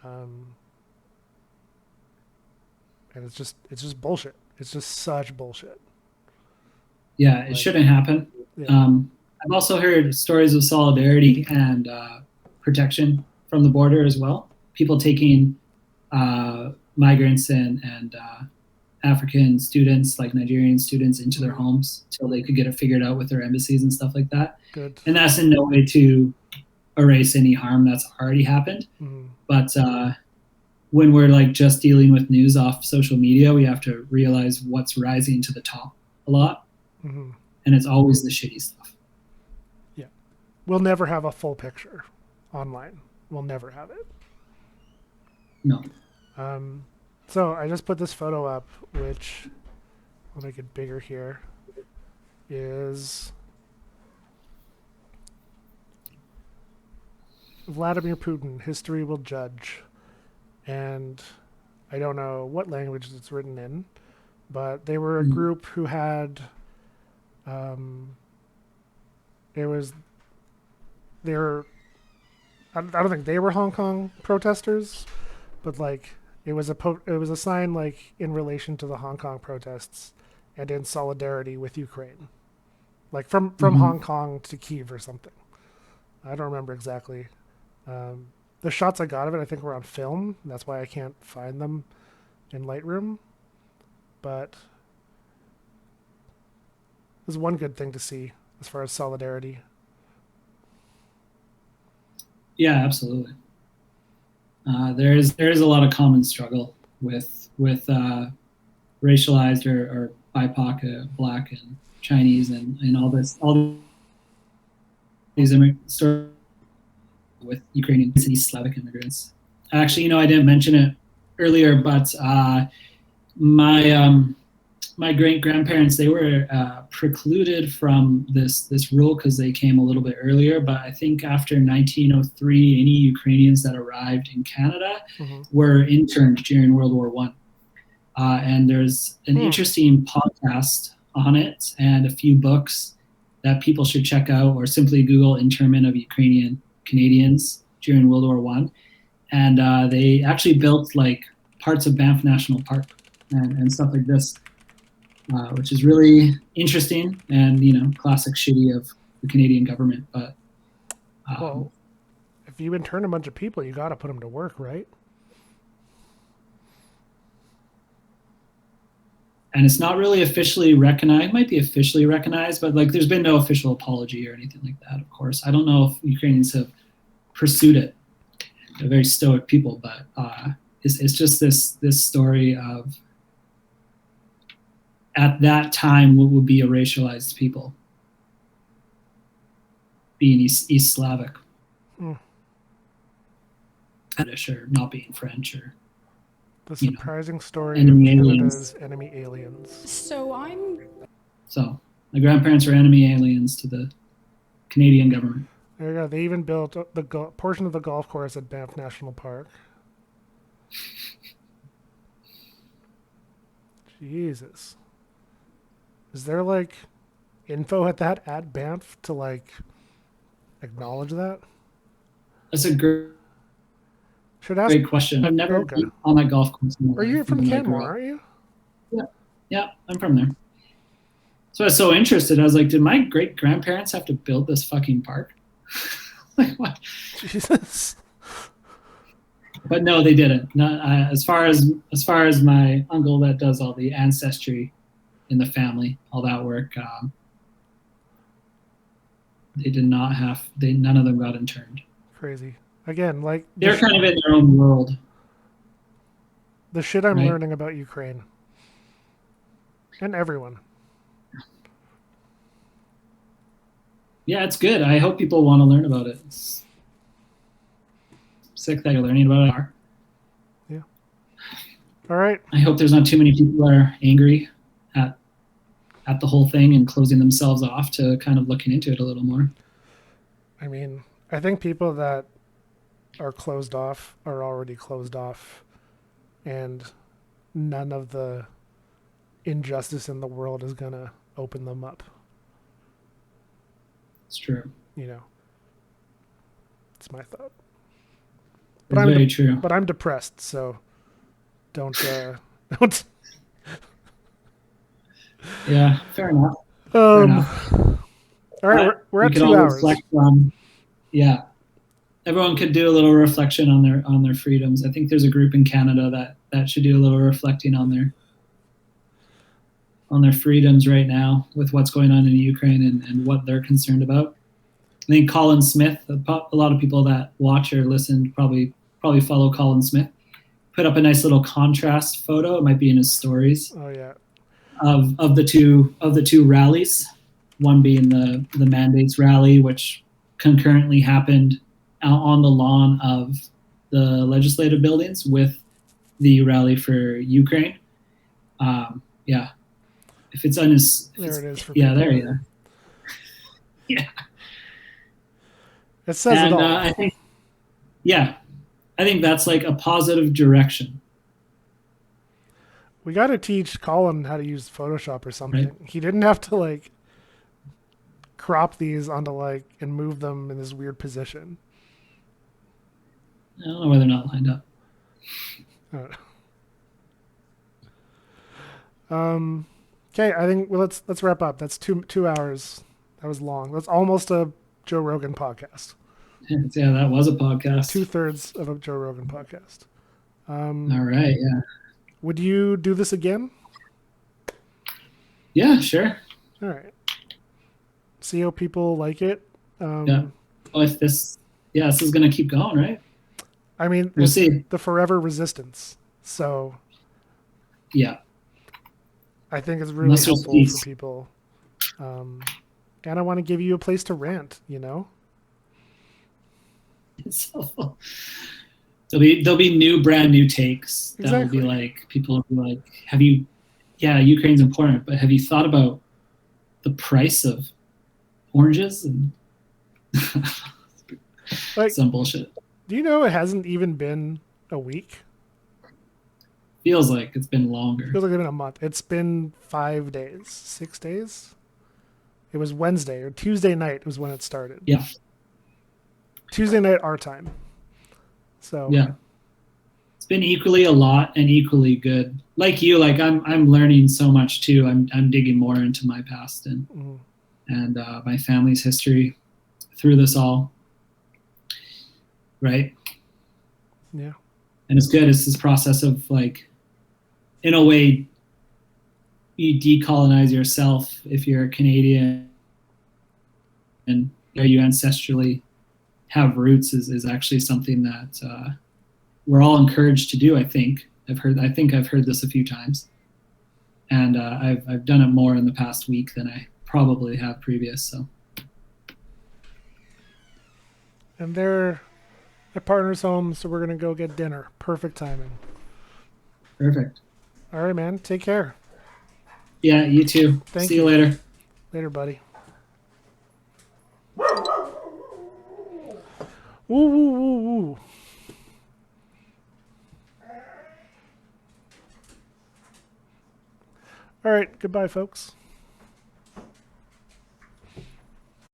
um, and it's just bullshit. It's just such bullshit. Yeah, it Like, shouldn't happen. yeah, I've also heard stories of solidarity and protection from the border as well. People taking migrants and African students, like Nigerian students, into their homes till they could get it figured out with their embassies and stuff like that. good. And that's in no way to erase any harm that's already happened. Mm, But when we're like just dealing with news off social media, we have to realize what's rising to the top a lot. mm-hmm. And it's always the shitty stuff. Yeah, we'll never have a full picture online. We'll never have it. No. So I just put this photo up, which I'll make it bigger here. Is Vladimir Putin, History Will Judge. And I don't know what language it's written in, but they were a group who had, there was, they were, I don't think they were Hong Kong protesters, but like it was a sign like in relation to the Hong Kong protests and in solidarity with Ukraine, like from Hong Kong to Kiev or something. I don't remember exactly. The shots I got of it, I think, were on film. That's why I can't find them in Lightroom. But there's one good thing to see as far as solidarity. Yeah, absolutely. There is a lot of common struggle with racialized or BIPOC, Black and Chinese and all these stories with Ukrainian and East Slavic immigrants. Actually, I didn't mention it earlier, but my great grandparents, they were precluded from this rule because they came a little bit earlier. But I think after 1903, any Ukrainians that arrived in Canada were interned during World War I. And there's an interesting podcast on it and a few books that people should check out, or simply Google internment of Ukrainian Canadians during World War I. And they actually built like parts of Banff National Park and stuff like this, which is really interesting and, classic shitty of the Canadian government. But Well, if you intern a bunch of people, you got to put them to work, right? and it's not really officially recognized. It might be officially recognized, but like there's been no official apology or anything like that, of course. I don't know if Ukrainians have pursued it. They're very stoic people, but it's just this story of, at that time, what would be a racialized people being East Slavic, British, or not being French, or the surprising story enemy of aliens. Canada's enemy aliens. So my grandparents were enemy aliens to the Canadian government. There you go. They even built the portion of the golf course at Banff National Park. Jesus. Is there like info at Banff to like acknowledge that? That's a Should ask. great question. I've never Okay. been on that golf course. Are you from Canmore, aren't you? Yeah, yeah, I'm from there. So I was so interested. I was like, did my great grandparents have to build this fucking park? Like what? Jesus. But no, they didn't. Not, as far as my uncle that does all the ancestry in the family, all that work. They did not have. They none of them got interned. Crazy. Again, like They're kind of in their own world, the shit I'm right? learning about Ukraine and everyone. Yeah, it's good. I hope people want to learn about it. It's sick that you're learning about it. Yeah. All right. I hope there's not too many people that are angry at the whole thing and closing themselves off to kind of looking into it a little more. I mean, I think people that are closed off are already closed off, and none of the injustice in the world is gonna open them up. It's true. You know, it's my thought. But It's very true. but I'm depressed, so don't don't. Yeah, fair enough. Fair enough. All right, we're We at could 2 all hours. reflect on. Yeah, everyone could do a little reflection on their freedoms. I think there's a group in Canada that should do a little reflecting on their freedoms right now with what's going on in Ukraine and what they're concerned about. I think Colin Smith, a lot of people that watch or listen probably follow Colin Smith, put up a nice little contrast photo. It might be in his stories Oh yeah. of the two rallies. One being the mandates rally, which concurrently happened out on the lawn of the legislative buildings with the rally for Ukraine. Yeah, if it's on his, There it is for yeah, people. there you are. Yeah, It says it all. I think, yeah, I think that's like a positive direction, We got to teach Colin how to use Photoshop or something. right? He didn't have to like crop these onto like and move them in this weird position. I don't know why they're not lined up. Okay, I think let's wrap up. That's 2 hours. That was long. That's almost a Joe Rogan podcast. Yeah, that was a podcast. 2/3 of a Joe Rogan podcast. All right, yeah, Would you do this again? yeah, sure. All right. See how people like it. Yeah. Oh, if this, yeah, this is gonna keep going, right? I mean, We'll it's see. the forever resistance. So Yeah. I think it's really Unless there's helpful peace. for people. And I want to give you a place to rant, you know? So, there'll be new brand new takes that Exactly. will be like people will be like, have you? Yeah, Ukraine's important, but have you thought about the price of oranges and Like, some bullshit? do you know it hasn't even been a week? Feels like it's been longer. Feels like it's been a month. It's been 5 days, 6 days. It was Wednesday or Tuesday night was when it started. Yeah. Tuesday night our time. So Yeah. It's been equally a lot and equally good. Like you, like I'm learning so much too. I'm digging more into my past and my family's history through this all. Right. yeah. And it's good. It's this process of like, in a way, you decolonize yourself if you're a Canadian and you ancestrally have roots is actually something that we're all encouraged to do. I think I've heard this a few times, and I've done it more in the past week than I probably have previous. So, And they're at partner's home, so we're gonna go get dinner. Perfect timing. perfect. All right, man. Take care. Yeah, you too. Thank See you you. later. Later, buddy. Woo woo woo woo. All right. Goodbye, folks.